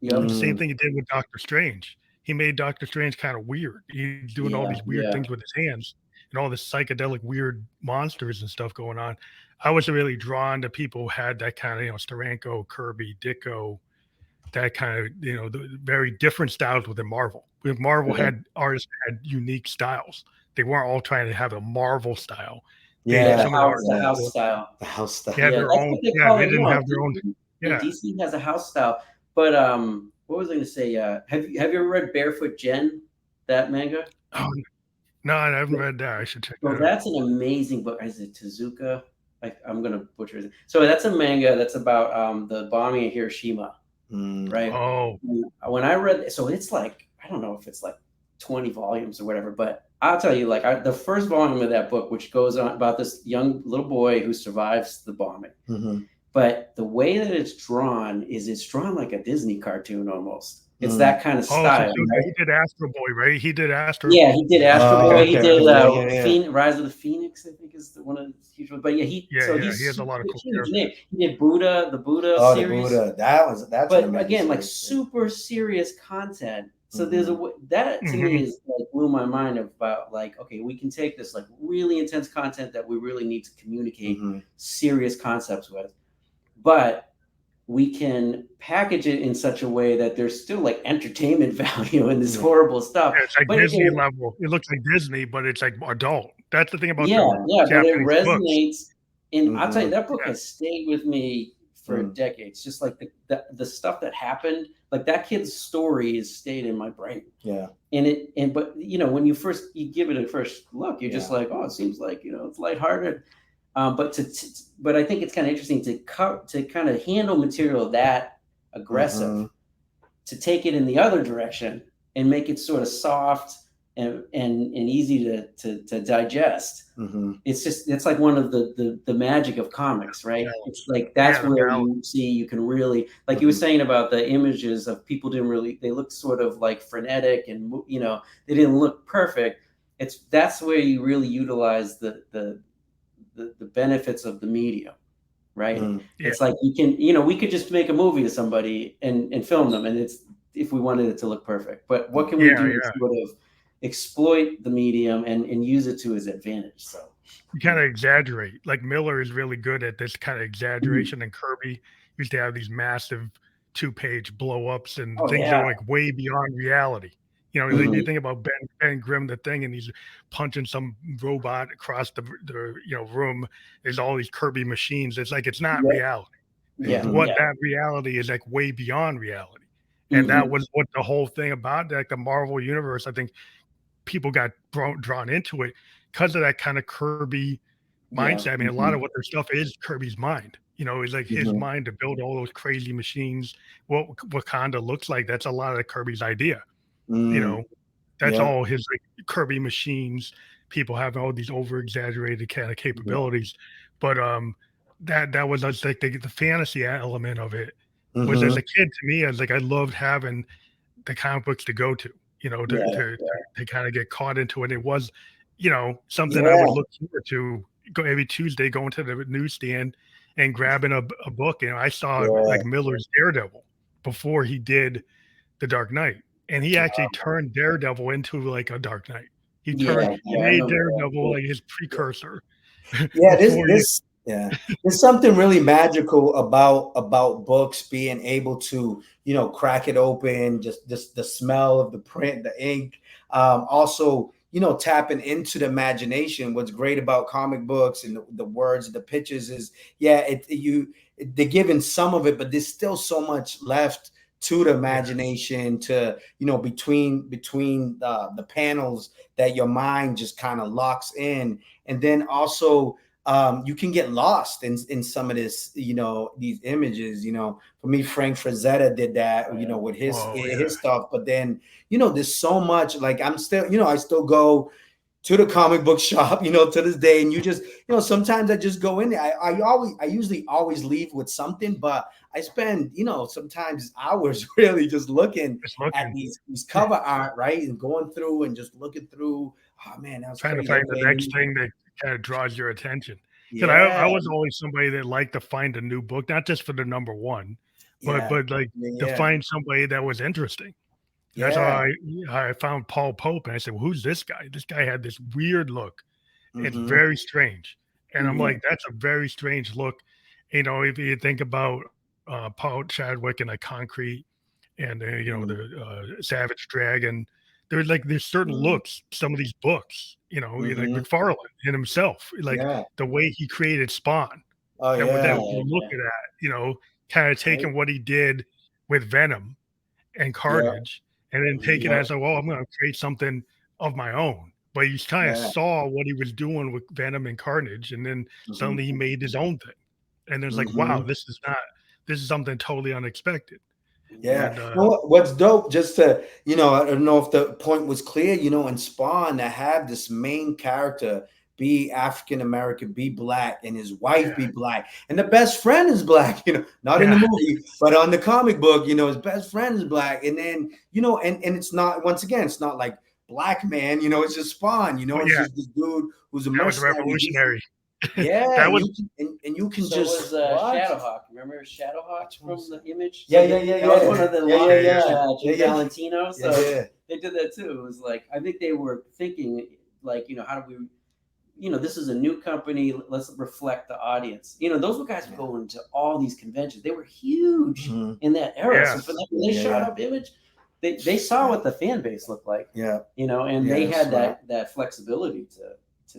The same thing he did with Doctor Strange. He made Doctor Strange kind of weird. He's doing all these weird things with his hands and all this psychedelic weird monsters and stuff going on. I was really drawn to people who had that kind of Steranko, Kirby, Ditko, that kind of the very different styles within Marvel. Marvel had artists that had unique styles. They weren't all trying to have a Marvel style. The house style. The house style. They had their own. They didn't have their own. Yeah. DC has a house style. But what was I going to say? Have you ever read Barefoot Gen, that manga? Oh, no, I haven't read that. I should check So that out. that's an amazing book. Is it Tezuka? I'm going to butcher it. So that's a manga that's about the bombing of Hiroshima, right? Oh, When I read, so it's like, I don't know if it's like 20 volumes or whatever, but I'll tell you, like the first volume of that book, which goes on about this young little boy who survives the bombing. But the way that it's drawn is it's drawn like a Disney cartoon almost. It's that kind of oh, style. so Right? he did Astro Boy, right? He did Astro. Yeah, he did Astro Boy. okay, He did yeah. Rise of the Phoenix, I think is one of the huge ones. But yeah, He has a lot of cool huge characters. name. He did Buddha, the Buddha Oh, series. the Buddha. That's but an again, like series. super serious content. So there's a that to me is like blew my mind about like, okay, we can take this like really intense content that we really need to communicate serious concepts with, but we can package it in such a way that there's still like entertainment value in this horrible stuff. Yeah, it's like but Disney level. It looks like Disney, but it's like adult. That's the thing about but it Japanese resonates. books. And I'll tell you, that book has stayed with me for decades. Just like the stuff that happened, like that kid's story has stayed in my brain. Yeah. But you know, when you give it a first look, you're just like, oh, it seems like, you know, it's lighthearted. But I think it's kind of interesting to kind of handle material that aggressive, to take it in the other direction and make it sort of soft and easy to digest. It's like one of the magic of comics, right? It's like that's where you see you can really, like you were saying about the images of people they look sort of like frenetic and, you know, they didn't look perfect. That's where you really utilize the benefits of the medium, right? It's like you can, you know, we could just make a movie to somebody and film them, and it's if we wanted it to look perfect. But what can we do to sort of exploit the medium and use it to his advantage? So you kind of exaggerate. Like Miller is really good at this kind of exaggeration, and Kirby used to have these massive 2-page blow ups and things that are like way beyond reality. You know, like you think about Ben Grimm, the Thing, and he's punching some robot across the room. There's all these Kirby machines. It's like it's not reality. That reality is like way beyond reality. And that was what the whole thing about like the Marvel universe. I think people got drawn into it because of that kind of Kirby mindset. I mean, a lot of what their stuff is Kirby's mind. You know, it's like his mind to build all those crazy machines. What Wakanda looks like. That's a lot of Kirby's idea. You know, that's all his like, Kirby machines. People have all these over exaggerated kind of capabilities, but that was like the fantasy element of it was as a kid to me. I was like, I loved having the comic books to go to, you know, to kind of get caught into it. It was, you know, something I would look forward to. Go every Tuesday, going to the newsstand and grabbing a book. You know, I saw like Miller's Daredevil before he did The Dark Knight. And he actually turned Daredevil into like a Dark Knight. He made Daredevil like his precursor. There's something really magical about books being able to, you know, crack it open, just the smell of the print, the ink. Also, you know, tapping into the imagination. What's great about comic books and the words, the pictures is, they're giving some of it, but there's still so much left to the imagination, to, you know, between the panels that your mind just kind of locks in. And then also you can get lost in some of this, you know, these images. You know, for me, Frank Frazetta did that, you know, with his stuff. But then, you know, there's so much, like I'm still, you know, I still go to the comic book shop, you know, to this day. And you just, you know, sometimes I just go in there. I usually always leave with something, but I spend, you know, sometimes hours really just looking at these cover art, right? And going through and just looking through. Oh man, that was trying crazy. to find the next thing that kind of draws your attention. Because I was always somebody that liked to find a new book, not just for the number one, but like to find somebody that was interesting. That's how I found Paul Pope, and I said, well, "Who's this guy? This guy had this weird look. It's very strange." And I'm like, "That's a very strange look." You know, if you think about Paul Chadwick and a Concrete, and you know the Savage Dragon, there's certain looks. Some of these books, you know, like McFarlane in himself, like the way he created Spawn. That you look at that, you know, kind of taking what he did with Venom and Yeah. Carnage, and then taking it as a, well, I'm going to create something of my own. But he kind of saw what he was doing with Venom and Carnage, and then suddenly he made his own thing. And it's like, wow, this is something totally unexpected. Yeah. And, What's dope, just to, I don't know if the point was clear, in Spawn, to have this main character be African American, be black, and his wife be black, and the best friend is black, not in the movie, but on the comic book, his best friend is black. And then, and it's not, once again, it's not like black man, it's just Spawn, it's just this dude who's a mercenary. revolutionary. Yeah, that was, you can so just Shadowhawk. Remember Shadowhawk from the Image? Yeah. That was one of the Jim Valentino. So they did that too. It was like, I think they were thinking like, how do we, this is a new company. Let's reflect the audience. Those were guys who go into all these conventions. They were huge in that era. So for them, when they shot up Image, they saw what the fan base looked like. Yeah. And they had that flexibility to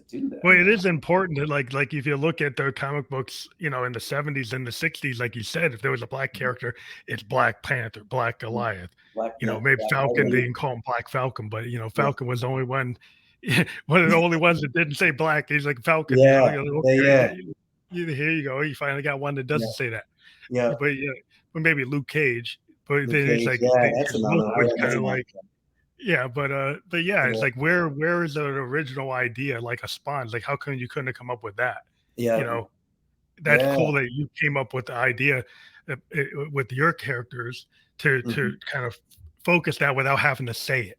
do that. Well, it is important to like if you look at the comic books, in the 70s and the 60s, like you said, if there was a black character, it's Black Panther, Black Goliath, maybe Falcon, they didn't call him Black Falcon, but Falcon was the only one, one of the only ones that didn't say black. He's like Falcon. Here you go. You finally got one that doesn't say that. Yeah. But maybe Luke Cage. But then it's like that's kind of like. Yeah, but it's like where is the original idea, like a Spawn? Like, how come you couldn't have come up with that? Yeah, that's cool that you came up with the idea with your characters to kind of focus that without having to say it.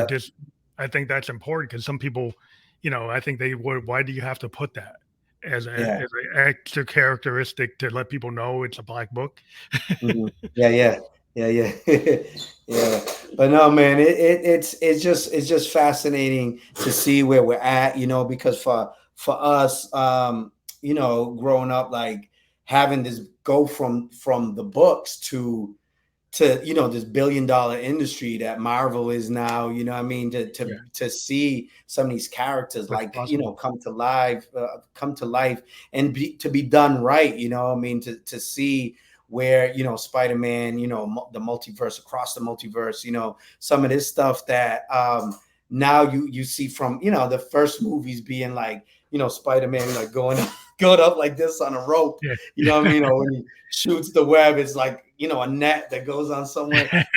Just I think that's important because some people, I think they would. Why do you have to put that as an extra characteristic to let people know it's a black book? Yeah. But no, man, it's just fascinating to see where we're at, because for us, growing up, like having this go from the books to this billion-dollar industry that Marvel is now, to see some of these characters come to life and to be done right, to see where Spider-Man, the multiverse, across the multiverse, some of this stuff that now you see from the first movies being like Spider-Man like going up like this on a rope, when he shoots the web, it's like a net that goes on somewhere,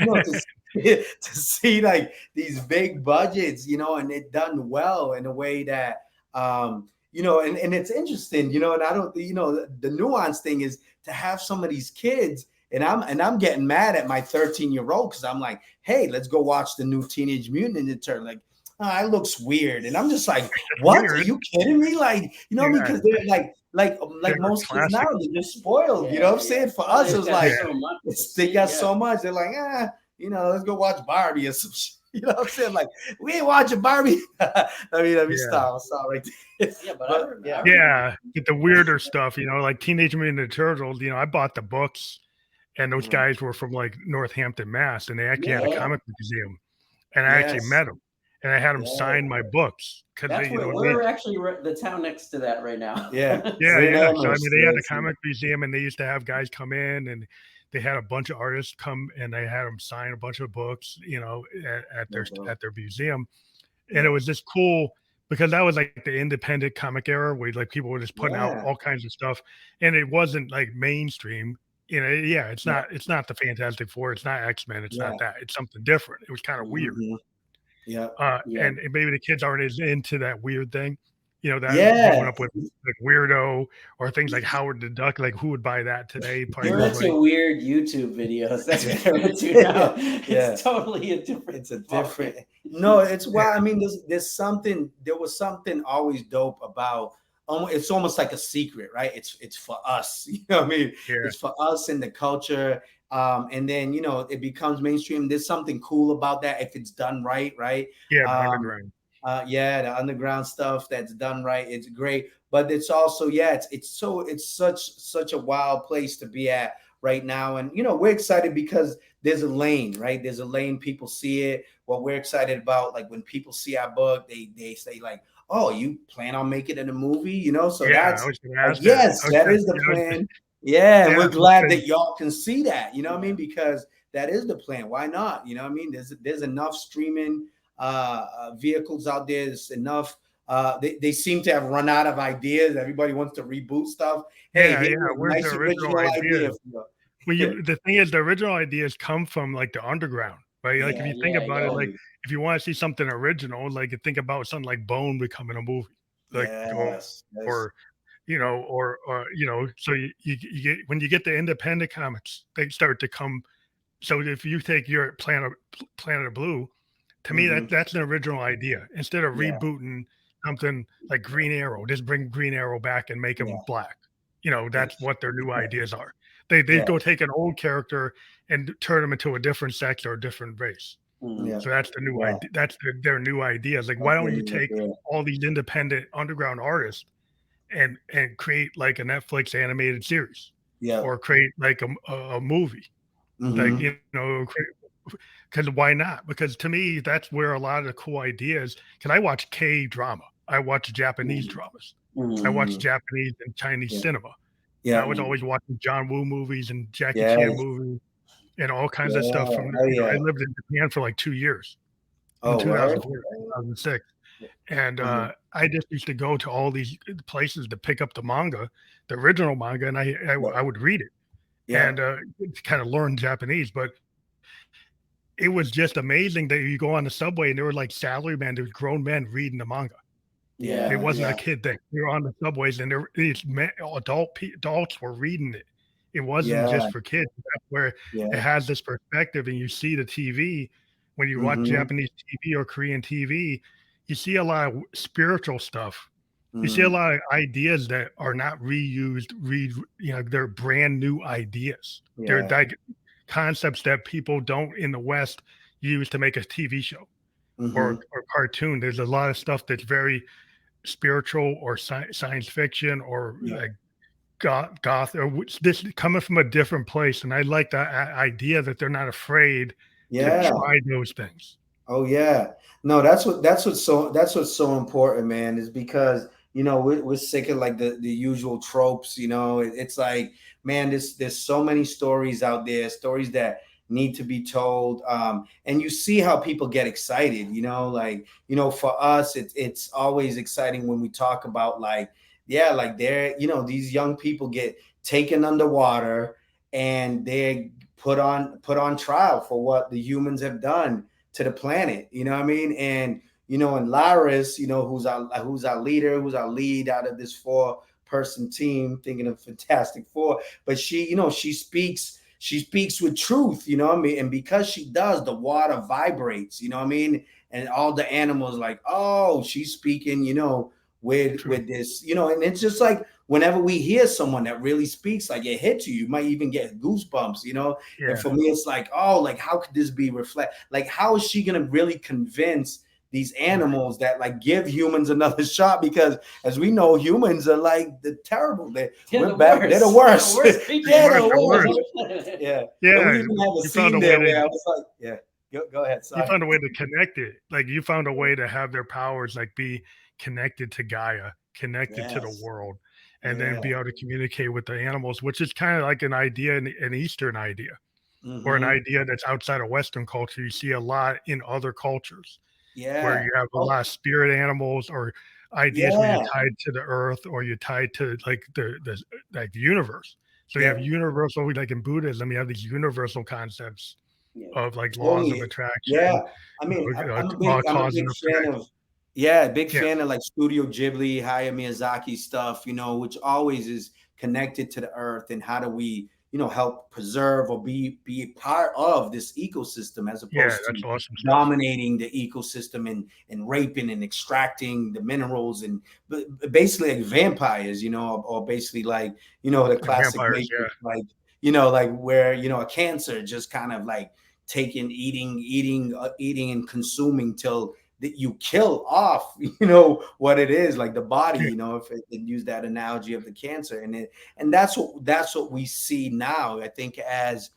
to see like these big budgets, and it done well in a way that and it's interesting, and I don't, the nuance thing is to have some of these kids, and I'm getting mad at my 13-year-old because I'm like, hey, let's go watch the new Teenage Mutant Ninja Turtle. Like, it looks weird, and I'm just like, what? Are you kidding me? Like, because they're like most kids now, they're just spoiled. You know what I'm saying? For us, it was like they got so much. They're like, let's go watch Barbie or some shit. You know what I'm saying? Like, we ain't watching Barbie. Let me stop right there. Get the weirder stuff, like Teenage Mutant Ninja Turtles. I bought the books, and those guys were from like Northampton, Mass, and they actually had a comic museum, and I actually met them, and I had them sign my books because we're actually the town next to that right now. So, they had a comic museum, and they used to have guys come in, and they had a bunch of artists come, and they had them sign a bunch of books, at their museum, and it was just cool because that was like the independent comic era where like people were just putting out all kinds of stuff, and it wasn't like mainstream. It's not the Fantastic Four, it's not X-Men, it's not that, it's something different. It was kind of weird. And maybe the kids aren't as into that weird thing. Growing up with like Weirdo or things like Howard the Duck, like who would buy that today? They're into weird YouTube videos. That's what they're into now. It's totally a different. It's a different. No, it's I mean, there was something always dope about. It's almost like a secret, right? It's for us. You know what I mean? It's for us in the culture. And then it becomes mainstream. There's something cool about that if it's done right. Underground. The underground stuff that's done right, it's great. But it's also it's such a wild place to be at right now. And we're excited because there's a lane, right? There's a lane, people see it. What we're excited about, like when people see our book, they say like, oh, you plan on making it a movie, so that's yes, that is the plan. Yeah, and Yeah, we're glad because that y'all can see that, you know what I mean? Because that is the plan. Why not? You know what I mean? There's enough streaming vehicles out there. There's enough. They seem to have run out of ideas. Everybody wants to reboot stuff. Hey, yeah, here's yeah. a Where's the nice original original idea. ideas? When you the thing is, the original ideas come from like the underground, right? Like if Yeah, you think about it, yeah. like if you want to see something original, like you think about something like Bone becoming a movie, like yes, yes. or you know, so you get when you get the independent comics, they start to come. So if you take your Planet of Blue, to me Mm-hmm. that's an original idea. Instead of Yeah, rebooting something like Green Arrow, just bring Green Arrow back and make him yeah, black. You know, that's yes, what their new ideas are. They yeah, go take an old character and turn him into a different sex or a different race. Mm. yeah, So that's the new yeah. idea. That's their new ideas. Like, why That's don't you really take good. all these independent underground artists and create like a Netflix animated series, Yeah. or create like a movie, like Mm-hmm. because why not? Because to me, that's where a lot of the cool ideas. Because I watch K drama, I watch Japanese Mm-hmm. dramas, I watch Mm-hmm. Japanese and Chinese Yeah, cinema. I yeah, was always watching John Woo movies and Jackie Chan yes, movies and all kinds of stuff yeah. from Oh I yeah. lived in Japan for like 2 years from Oh, word. 2004 to 2006. And Mhm. I just used to go to all these places to pick up the manga, the original manga, and Yeah, I would read it yeah, and to kind of learn Japanese. But it was just amazing that you go on the subway and there were like salarymen, there was grown men reading the manga. It yeah, Yeah. wasn't a yeah, kid thing. We were on the subways and there these adults were reading it. It wasn't yeah, just for kids. That's where it yeah. has this perspective, and you see the TV when you watch Mhm, Japanese TV or Korean TV, you see a lot of spiritual stuff. You see a mm, lot of ideas that are not reused, they're brand new ideas. They're yeah, like concepts that people don't in the West use to make a TV show mhm, or cartoon. There's a lot of stuff that's very spiritual or science fiction or yeah, like goth or this coming from a different place. And I like that idea that they're not afraid to yeah. try those things. Oh yeah. No, that's what's so important, man, is because we're sick of like the usual tropes, it's like, man, there's so many stories out there, stories that need to be told. And you see how people get excited, like, for us, it's always exciting when we talk about like, yeah, like these young people get taken underwater and they're put on trial for what the humans have done to the planet. You know what I mean? And Lares, who's our leader, who's our lead out of this 4-person team, thinking of Fantastic Four. But she speaks with truth, you know what I mean? And because she does, the water vibrates, you know what I mean? And all the animals like, oh, she's speaking, with True. this, and it's just like whenever we hear someone that really speaks, like it hits you, you might even get goosebumps. And Yeah. for me, it's like, oh, like how could this be like how is she gonna really convince these animals that like give humans another shot? Because as we know, humans are like the terrible. They're the worst. The worst creatures Yeah, Worse, they're the worst. worse. Yeah. And we Yeah. even have a You found a scene way there to where I was like, yeah, go ahead. you Sorry. found a way to connect it. Like you found a way to have their powers like be connected to Gaia, connected to the Yes. world, and then Yeah. be able to communicate with the animals, which is kind of like an idea, an Eastern idea, or an Mm-hmm. idea that's outside of Western culture. You see a lot in other cultures where Yeah. you have a Oh, lot of spirit animals or ideas where you're yeah. tied to the earth or you're tied to like the like the universe. So you have Yep. universal, like in Buddhism, you have these universal concepts Yeah. of like laws of Totally. Yeah. attraction, I mean, I'm a big law, I'm a cause big and fan effect. of yeah, big Yeah, fan of like Studio Ghibli, Hayao Miyazaki stuff, which always is connected to the earth and how do we, help preserve or be a part of this ecosystem as yeah, opposed to that's awesome stuff. dominating the ecosystem and raping and extracting the minerals and basically like vampires, or basically like, the Like classic vampires, yeah. Matrix, like, like where, a cancer just kind of like taking eating and consuming till that you kill off what it is, like the body, Yeah, if it use that analogy of the cancer. And that's what we see now. I think as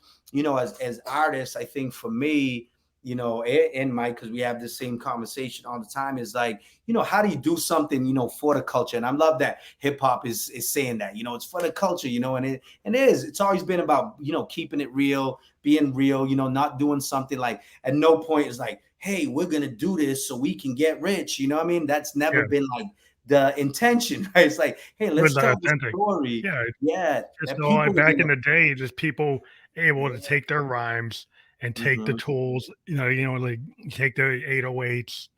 as artists, I think for me, you know, and Mike, because we have the same conversation all the time, is like, you know, how do you do something, you know, for the culture? And I love that hip hop is saying that, you know, it's for the culture, you know, and it is. It's always been about, you know, keeping it real, being real, you know, not doing something like at no point is like, hey, we're gonna do this so we can get rich. You know what I mean? That's never been like the intention, right? It's like, hey, It let's was tell the authentic. story. Yeah, Yeah, just that like people are back in gonna. the day, just people able to take their rhymes and take the Mhm, tools, like take the 808s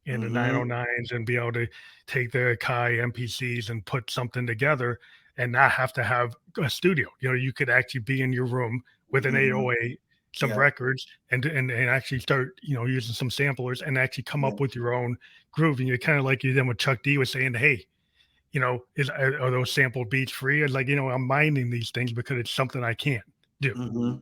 and the mhm, 909s and be able to take the Kai MPCs and put something together and not have to have a studio. You could actually be in your room with an mhm. 808, some Yeah, records, and actually start, using some samplers and actually come yeah. up with your own groove. And you're kind of like you did what Chuck D was saying, hey, are those sampled beats free? And like, I'm minding these things because it's something I can't do. Mhm.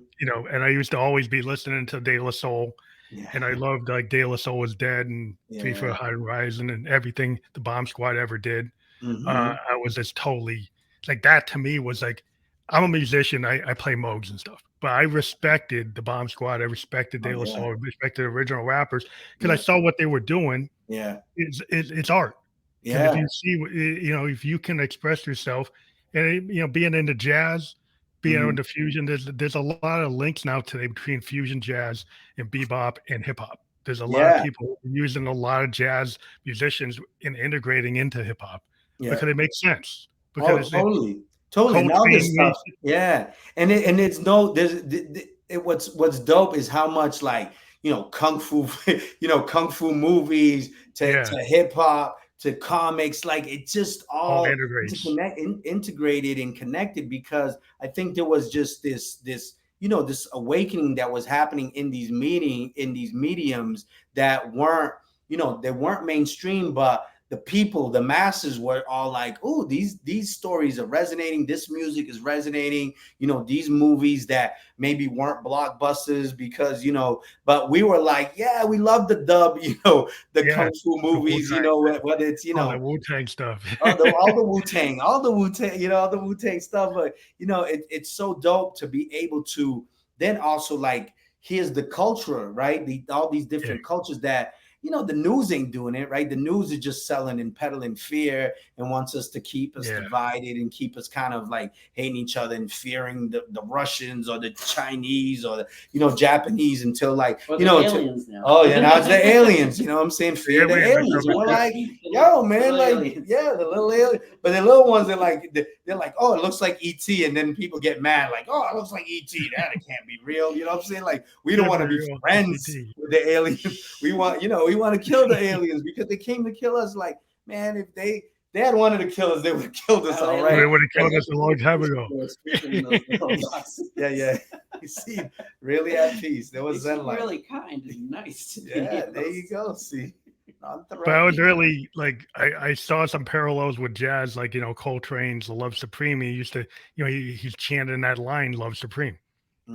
And I used to always be listening to De La Soul, Yeah, and I loved like De La Soul Was Dead and yeah. FIFA High Horizon and everything the Bomb Squad ever did. Mhm. I was just totally like that to me was like, I'm a musician. I play Moogs and stuff, but I respected the Bomb Squad. I respected Oh, De La yeah, Soul. I respected original rappers because I yeah, saw what they were doing. yeah, It's art. Because if yeah. you see, if you can express yourself, and being into jazz, being Mhm. into fusion, there's a lot of links now today between fusion jazz and bebop and hip hop. There's a lot of Yeah, people using a lot of jazz musicians and integrating into hip hop yeah. because it makes sense. Because Oh, it's totally, totally. And all this Coltrane stuff, made yeah. And it's no, what's dope is how much like, you know, kung fu, kung fu movies yeah, to hip hop to comics, like it just all all integrates. integrated and connected, because I think there was just this this awakening that was happening in these mediums that weren't, they weren't mainstream, but the people, the masses were all like, "Oh, these stories are resonating. This music is resonating. These movies that maybe weren't blockbusters because but we were like, yeah, we love the dub, the Yeah, kung fu the movies, Wu-Tang, whether it's all the Wu-Tang stuff. all the Wu Tang, all the Wu Tang stuff. But it's so dope to be able to then also like here's the culture, right? All these Yeah, different cultures that the news ain't doing it, right? The news is just selling and peddling fear and wants us to keep us yeah, divided and keep us kind of like hating each other and fearing the Russians or the Chinese or the Japanese until like Or the aliens now. oh yeah, now it's the aliens. You know what I'm saying? the Fear the aliens are aliens. And coming we're too. like, yo, man, Little like, aliens. yeah, the little alien. But the little ones, they're like, oh, it looks like ET, and then people get mad, like, oh, it looks like ET. That it can't be real. You know what I'm saying? Like, we don't Yeah, want for to be real. It's friends ET. with the aliens. We want, we want to kill the aliens because they came to kill us. Like, man, if they had wanted to kill us, they would have killed us Oh, they already. They look would have Like, killed us a long time ago. those little boxes. yeah, yeah. You see, really at peace. There was They seem Zen light. really kind and nice to Yeah, me. there you go. See, not But I was threatening. really like I saw some parallels with jazz, like Coltrane's "Love Supreme." He used to, he's chanting that line "Love Supreme"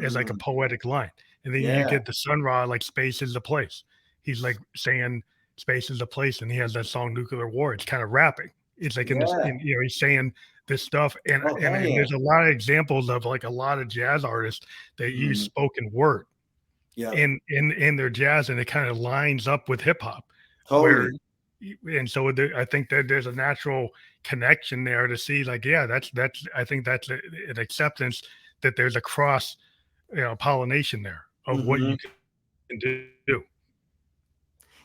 as like a Mm, poetic line, and then you yeah, get the Sun Ra like "Space is the place." He's like saying "Space is the place," and he has that song "Nuclear War." It's kind of rapping. It's like in this, yeah. he's saying this stuff, and Oh, and hell and yeah. there's a lot of examples of like a lot of jazz artists that use Mhm. spoken word Yeah, in their jazz, and it kind of lines up with hip hop where totally. and so I think that there's a natural connection there to see like, yeah, that's I think that's an acceptance that there's a cross, pollination there of what you Mhm. can do.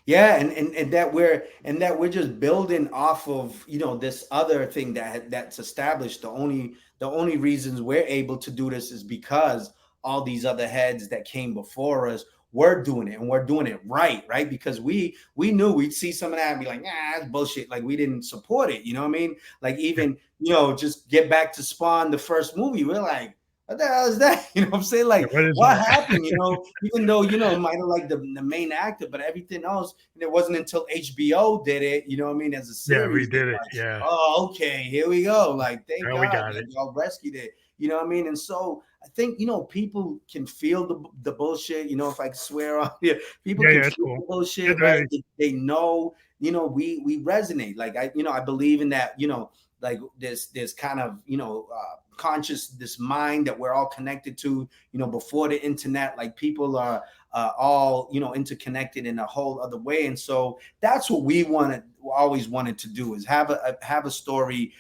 Yeah, and that we're just building off of this other thing that's established. The only reasons we're able to do this is because all these other heads that came before us were doing it, and we're doing it right, because we knew we'd see some of that and be like, nah, that's bullshit. Like we didn't support it. You know what I mean? Like Yeah, even just get back to Spawn, the first movie. We're like, what the hell is that? You know what I'm saying? yeah, Like, what is what that? happened? Even though, it might have like the main actor, but everything else, and it wasn't until HBO did it, you know what I mean, as a Yeah, we series, they're did it. like, Yeah, oh, okay, here we go. Like, thank now we God got that it. y'all rescued it. You know what I mean? And so I think, people can feel the bullshit, if I can swear on here, people Yeah, can yeah, it's feel cool. the Yeah, bullshit, right? They know, we resonate. Like I believe in that, like this kind of conscious, this mind that we're all connected to before the internet. Like people are all, you know, interconnected in a whole other way. And so that's what we always wanted to do, is have a story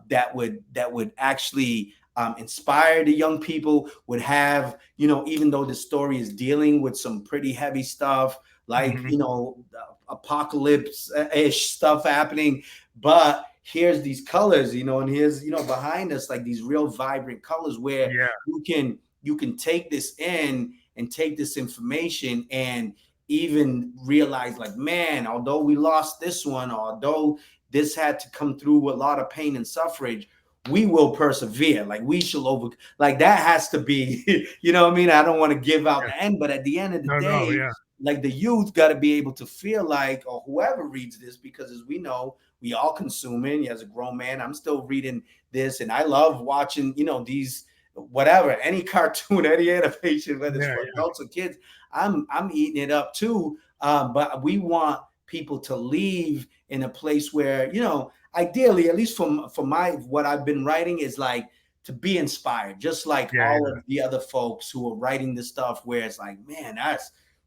that would actually inspire the young people, would have, you know, even though the story is dealing with some pretty heavy stuff, like, you know, apocalypse-ish stuff happening, but here's these colors, you know, and here's, you know, behind us, like these real vibrant colors where you can take this in and take this information and even realize, like, man, although we lost this one, although this had to come through with a lot of pain and suffrage, we will persevere. Like, we shall like, that has to be, you know what I mean? I don't want to give out the end, but at the end of the day, like, the youth got to be able to feel like, or whoever reads this, because as we know, we all consuming. As a grown man, I'm still reading this, and I love watching, you know, these, whatever, any cartoon, any animation, whether it's for adults or kids, I'm eating it up too. But we want people to leave in a place where, you know, ideally, at least for what I've been writing, is like to be inspired, just like all of the other folks who are writing this stuff, where it's like, man, that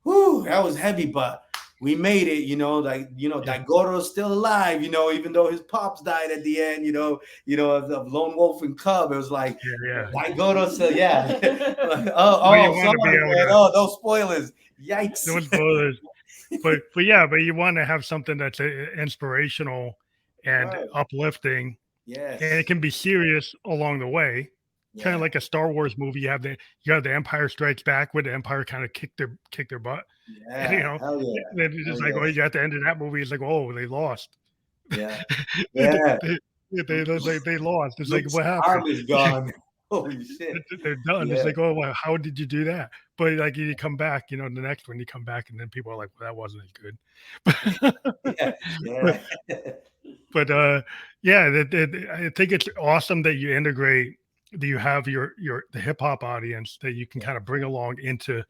was heavy, but we made it, you know, like, you know, Daigoro's still alive, you know, even though his pops died at the end, you know, of Lone Wolf and Cub. It was like, Daigoro still, sorry, man. Oh, those spoilers. Yikes. Those spoilers. but you want to have something that's inspirational and uplifting. Yes. And it can be serious along the way. Kind of like a Star Wars movie. You have the Empire Strikes Back, where the Empire kind of kicked their butt. Yeah, and, you know, then it's just like, well, you at the end of that movie, it's like, oh, they lost. Yeah, they lost. It's like, what happened? Army's gone. Holy shit, they're done. It's like, oh, well, how did you do that? But like, you come back, you know, the next one you come back, and then people are like, well, that wasn't as good. But I think it's awesome that you integrate, that you have the hip hop audience that you can kind of bring along into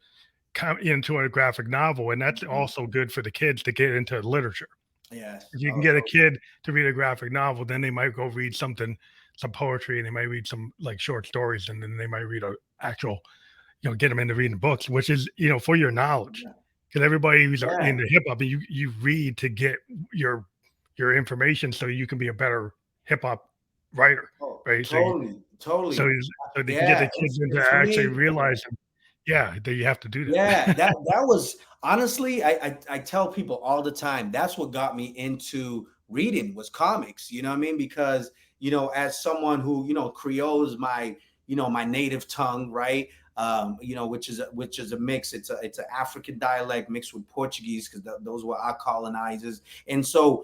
a graphic novel, and that's also good for the kids to get into literature. Yes, if you can get a kid to read a graphic novel, then they might go read some poetry, and they might read some like short stories, and then they might read an actual, you know, get them into reading books, which is, you know, for your knowledge, because everybody who's into hip hop, you read to get your information, so you can be a better hip hop writer, right? Totally. So they can get the kids into actually realizing, that you have to do that. That was, honestly, I tell people all the time, that's what got me into reading, was comics. You know what I mean? Because, you know, as someone who, you know, Creole is my, you know, my native tongue, right? You know, which is a mix. It's an African dialect mixed with Portuguese, because those were our colonizers. And so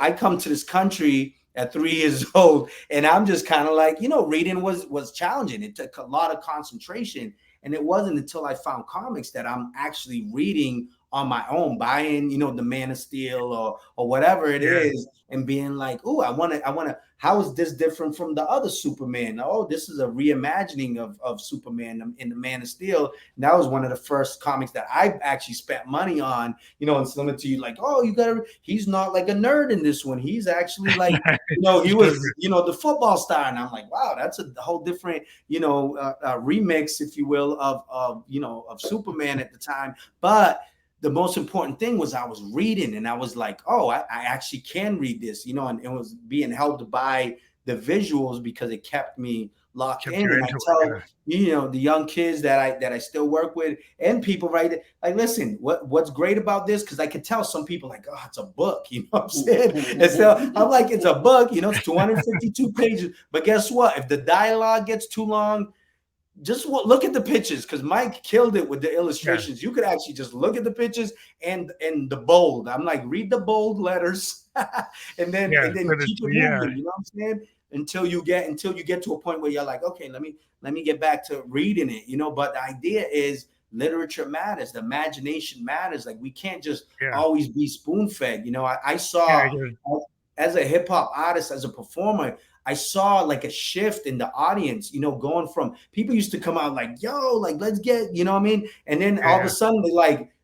I come to this country at 3 years old, and I'm just kind of like, you know, reading was challenging. It took a lot of concentration, and it wasn't until I found comics that I'm actually reading on my own, buying, you know, the Man of Steel or whatever it is, and being like, oh, I want to, how is this different from the other Superman? Oh, this is a reimagining of Superman in the Man of Steel. And that was one of the first comics that I actually spent money on, you know, and similar to you, like, oh, he's not like a nerd in this one. He's actually like, you know, he was, you know, the football star. And I'm like, wow, that's a whole different, you know, remix, if you will, of you know, of Superman at the time. But the most important thing was I was reading, and I was like, oh, I actually can read this, you know, and it was being helped by the visuals, because it kept me locked in. And I tell, you know, the young kids that I still work with, and people, right, like, listen, what's great about this, because I could tell some people like, oh, it's a book, you know what I'm saying? And so I'm like, it's a book, you know, it's 252 pages, but guess what? If the dialogue gets too long, just look at the pictures, because Mike killed it with the illustrations. You could actually just look at the pictures and the bold. I'm like, read the bold letters, and then keep it moving. You know what I'm saying? Until you get to a point where you're like, okay, let me get back to reading it. You know, but the idea is literature matters. The imagination matters. Like, we can't just always be spoon fed. You know, I saw as a hip hop artist, as a performer, I saw like a shift in the audience, you know, going from people used to come out like, yo, like, let's get, you know what I mean? And then all of a sudden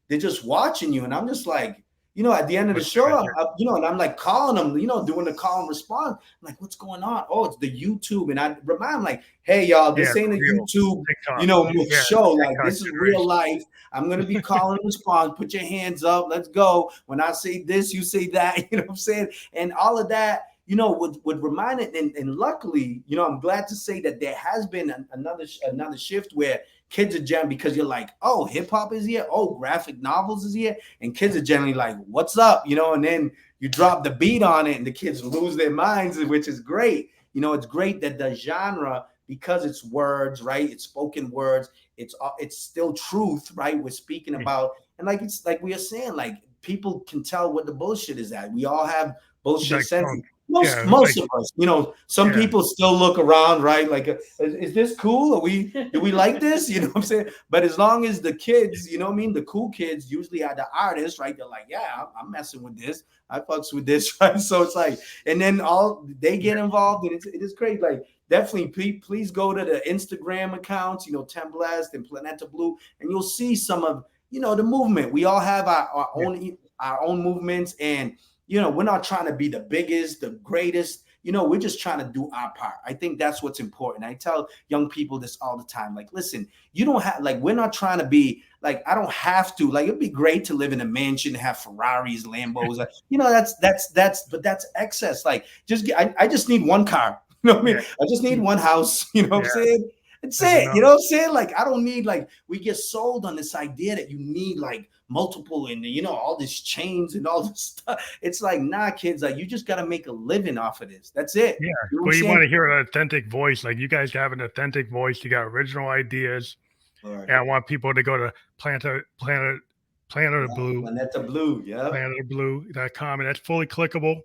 they're just watching you. And I'm just like, at the end of the What's show, the answer? and I'm like calling them, doing the call and response. I'm like, what's going on? Oh, it's the YouTube. And I remind them like, hey, y'all, Yeah, this ain't a real YouTube, TikTok. Yeah, show. Like, TikTok this is real generation. life. I'm going to be calling and response. Put your hands up. Let's go. When I say this, you say that, you know what I'm saying? And all of that, would remind it. And luckily, I'm glad to say that there has been another shift where kids are generally, because you're like, oh, hip hop is here. Oh, graphic novels is here. And kids are generally like, what's up? And then you drop the beat on it and the kids lose their minds, which is great. It's great that the genre, because it's words, right? It's spoken words. It's still truth, right? We're speaking about, and it's like we are saying, like people can tell what the bullshit is at. We all have bullshit Like, sense. yeah, Most like, of us, some yeah, people still look around, right? Like, is this cool? Do we like this? You know what I'm saying? But as long as the kids, you know what I mean? The cool kids usually are the artists, right? They're like, yeah, I'm messing with this. I fucks with this, right? So it's like, and then they get involved, and it is great. Like, definitely, please go to the Instagram accounts, Tem Blessed and Planeta Blu, and you'll see some of, the movement. We all have our own movements, and we're not trying to be the biggest, the greatest. We're just trying to do our part. I think that's what's important. I tell young people this all the time. Like, listen, you don't have, like, we're not trying to be, like, I don't have to, like, it'd be great to live in a mansion, have Ferraris, Lambos. But that's excess. Like, I just need one car. You know what I mean? yeah, I just need one house. You know what I'm saying? That's that's it. enough. You know what I'm saying? Like, I don't need, like, we get sold on this idea that you need like multiple and all these chains and all this stuff. It's like, nah, kids, like, you just got to make a living off of this. That's it. Yeah, You know what well, I'm you saying? want to hear an authentic voice. Like, you guys have an authentic voice. You got original ideas, Right. and I want people to go to Planeta Blu, Planeta Blu, yeah. PlanetaBlue.com, and that's fully clickable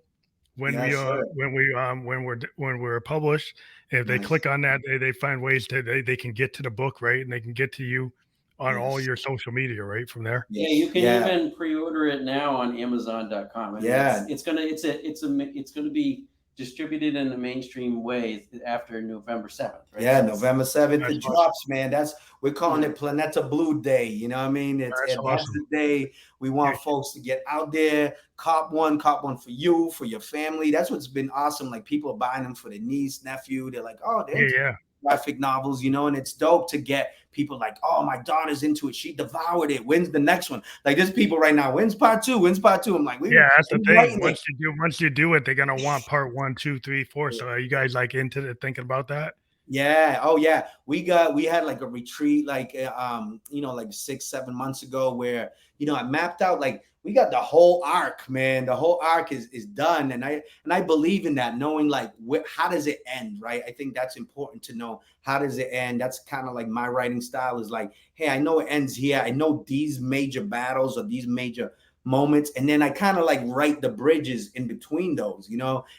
when Yes, sir. when we're published. If they Nice. click on that, they find ways to they can get to the book, right, and they can get to you on all Yes. your social media, right, from there. Yeah, you can Yeah. even pre-order it now on Amazon.com. And Yeah. it's gonna be distributed in a mainstream way after November 7th, right? Yeah, So November 7th That's it awesome. drops, man. We're calling it Planeta Blue Day. You know what I mean? That's That's awesome. the day we want folks to get out there, cop one for you, for your family. That's what's been awesome. Like, people are buying them for their niece, nephew. They're like, oh, they're into Yeah. graphic novels, and it's dope to get people like, oh, my daughter's into it. She devoured it. When's the next one? Like, there's people right now. When's part two? When's part two? I'm like, Yeah, that's the thing. writing it. Once you do it, they're gonna want part 1, 2, 3, 4. So are you guys like into thinking about that? Yeah. Oh, yeah. We had like a retreat, like, like 6-7 months ago, where, I mapped out, like, we got the whole arc, man. The whole arc is done. And I believe in that, knowing like how does it end, right? I think that's important to know. How does it end? That's kind of like my writing style is like, hey, I know it ends here. I know these major battles or these major moments. And then I kind of like write the bridges in between those,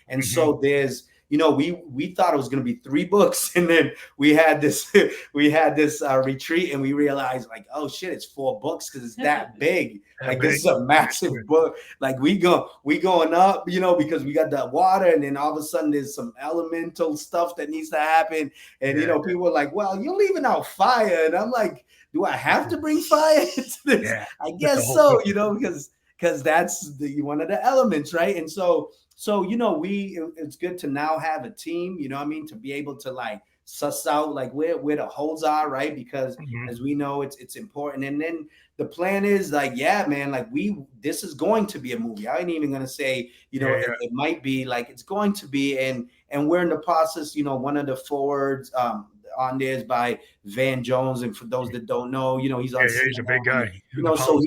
And so there's, we thought it was going to be 3 books, and then we had this retreat, and we realized, like, oh shit, it's 4 books because it's that big. Like, this is a massive book. Like, we going up, because we got the water, and then all of a sudden there's some elemental stuff that needs to happen, and people are like, well, you're leaving out fire, and I'm like, do I have to bring fire into this? Yeah, I guess so, because that's one of the elements, right? And so it's good to now have a team, to be able to like suss out like where the holes are, right? Because as we know, it's important. And then the plan is like, yeah, man, like this is going to be a movie. I ain't even gonna say, it might be, like, it's going to be, and we're in the process. One of the forewords on there is by Van Jones, and for those that don't know, he's on he's a big guy. so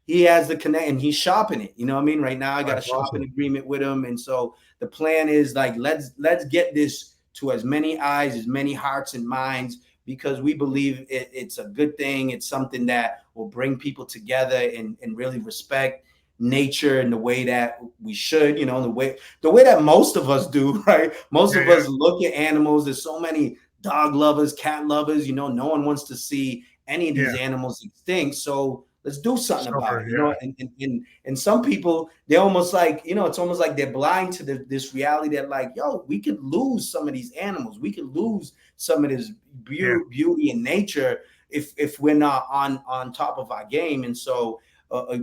he has the connect, and he's shopping it. You know what I mean? Right now, I got a shopping awesome. agreement with him, and so the plan is like, let's get this to as many eyes, as many hearts and minds, because we believe it's a good thing. It's something that will bring people together and really respect nature in the way that we should. The way that most of us do, right? Most of us look at animals. There's so many dog lovers, cat lovers. No one wants to see any of these animals extinct. So let's do something about it, and some people, they're almost like, it's almost like they're blind to this reality that, like, yo, we could lose some of these animals. We could lose some of this beauty in nature if we're not on top of our game. And so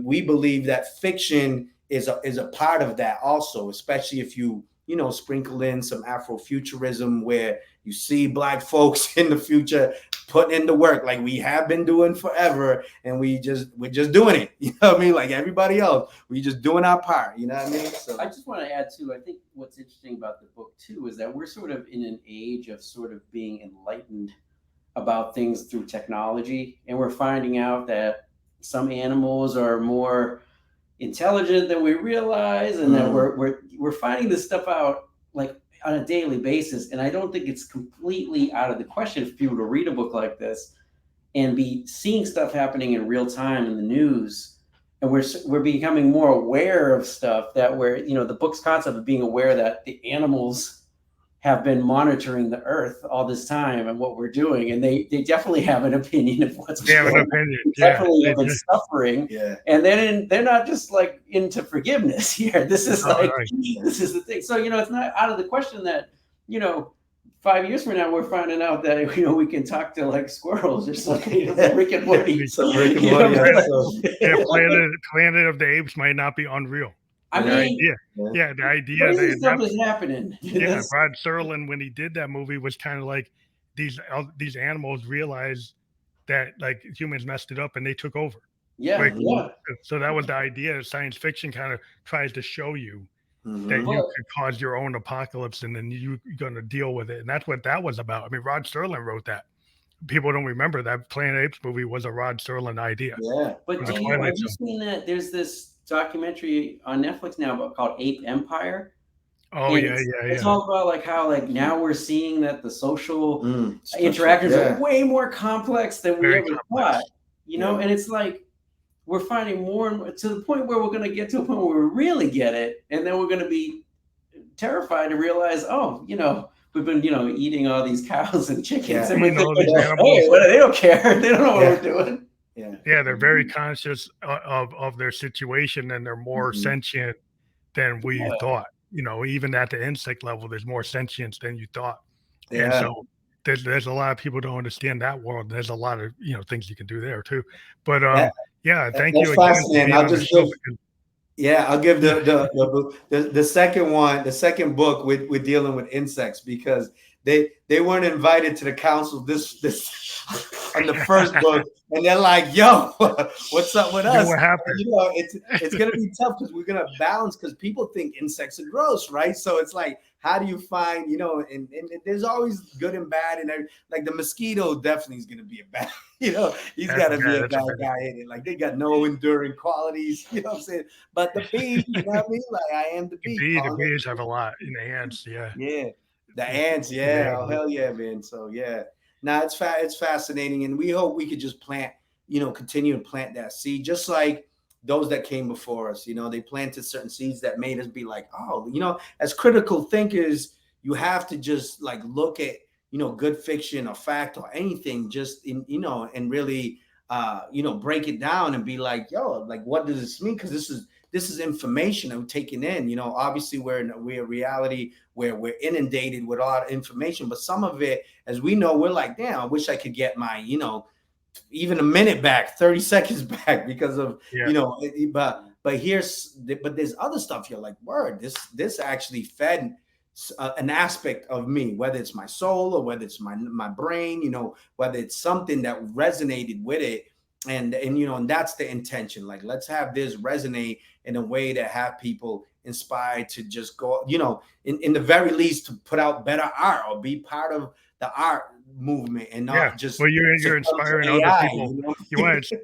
we believe that fiction is a part of that also, especially if you sprinkle in some Afrofuturism where you see Black folks in the future putting in the work like we have been doing forever, and we're just doing it. You know what I mean? Like everybody else, we just doing our part. You know what I mean? So I just want to add too, I think what's interesting about the book too is that we're sort of in an age of sort of being enlightened about things through technology, and we're finding out that some animals are more intelligent than we realize, and that we're finding this stuff out like on a daily basis. And I don't think it's completely out of the question for people to read a book like this and be seeing stuff happening in real time in the news, and we're becoming more aware of stuff that we're, the book's concept of being aware that the animals have been monitoring the earth all this time and what we're doing, and they definitely have an opinion of what's going on. Definitely have been suffering, and they're not just like into forgiveness here. This is this is the thing. So it's not out of the question that 5 years from now we're finding out that we can talk to like squirrels or something. Rick and Morty. Planet of the Apes might not be unreal. I mean, the idea crazy stuff is happening. Rod Serling, when he did that movie, was kind of like these animals realized that like humans messed it up and they took over. So that was the idea. Science fiction kind of tries to show you that you could cause your own apocalypse, and then you're going to deal with it. And that's what that was about. I mean, Rod Serling wrote that. People don't remember that Planet of the Apes movie was a Rod Serling idea. Yeah, but have you seen that? There's this documentary on Netflix now called Ape Empire. Oh, It's all about like how like now we're seeing that the social interactions are way more complex than we ever thought. And it's like we're finding more and more to the point where we're going to get to a point where we really get it, and then we're going to be terrified to realize, we've been, eating all these cows and chickens, and we're thinking, they don't care. They don't know what we're doing. Yeah, they're very conscious of their situation, and they're more sentient than we thought. Even at the insect level, there's more sentience than you thought. And so there's a lot of people don't understand that world. There's a lot of things you can do there too. But thank you again. I'll give the second one, the second book with dealing with insects, because they weren't invited to the council this on the first book, and they're like, yo, what's up with us? What happened? It's gonna be tough because we're gonna balance, because people think insects are gross, right? So it's like, how do you find, and there's always good and bad, and like the mosquito definitely is gonna be a bad, he's got to be a bad guy in it. Like they got no enduring qualities, you know what I'm saying? But the bee, you know what I mean? Like I am the bee. The bees have a lot in the ants, the ants, oh hell yeah, man. So now it's fascinating, and we hope we could just plant, continue to plant that seed, just like those that came before us. They planted certain seeds that made us be like, oh, as critical thinkers, you have to just like look at good fiction or fact or anything, just and really break it down and be like, yo, like what does this mean? Because this is information I'm taking in. Obviously we're a reality where we're inundated with all the information, but some of it, as we know, we're like, damn, I wish I could get my even a minute back, 30 seconds back, because of but there's other stuff you're like, word, this actually fed an aspect of me, whether it's my soul or whether it's my brain, whether it's something that resonated with it, and that's the intention. Like, let's have this resonate in a way that have people inspired to just go, in the very least, to put out better art or be part of the art movement, and not just you're inspiring other people. You want to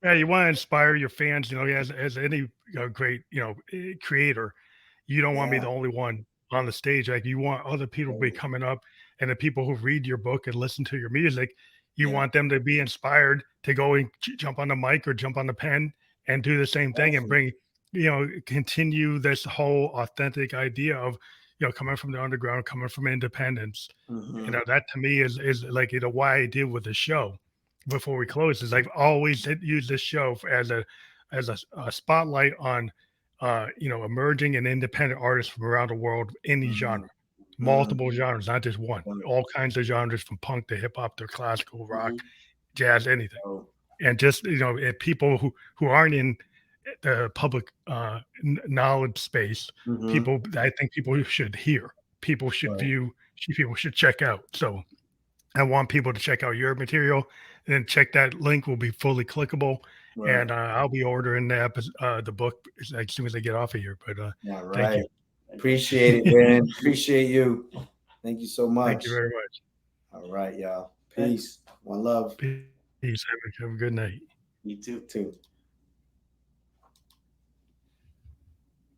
you want to inspire your fans, as any great creator. You don't want to be the only one on the stage. Like, you want other people to be coming up, and the people who read your book and listen to your music, you want them to be inspired to go and jump on the mic or jump on the pen and do the same thing, and bring, continue this whole authentic idea of, coming from the underground, coming from independence. That to me is like, why I did with the show before we close is like, always use this show as a spotlight on emerging and independent artists from around the world, in any genre, multiple genres, not just one, all kinds of genres, from punk to hip hop to classical rock, jazz, anything. and just if people who aren't in the public knowledge space, Mhm. I think people should hear, people should Right. view, people should check out. So I want people to check out your material, and then check that link will be fully clickable, Right. and I'll be ordering the book as soon as I get off of here. But All thank right. you. Appreciate it, man. Appreciate you. Thank you so Thank you much. very much. All right, y'all. Peace. One love. Peace. Have a good night. You too. Too.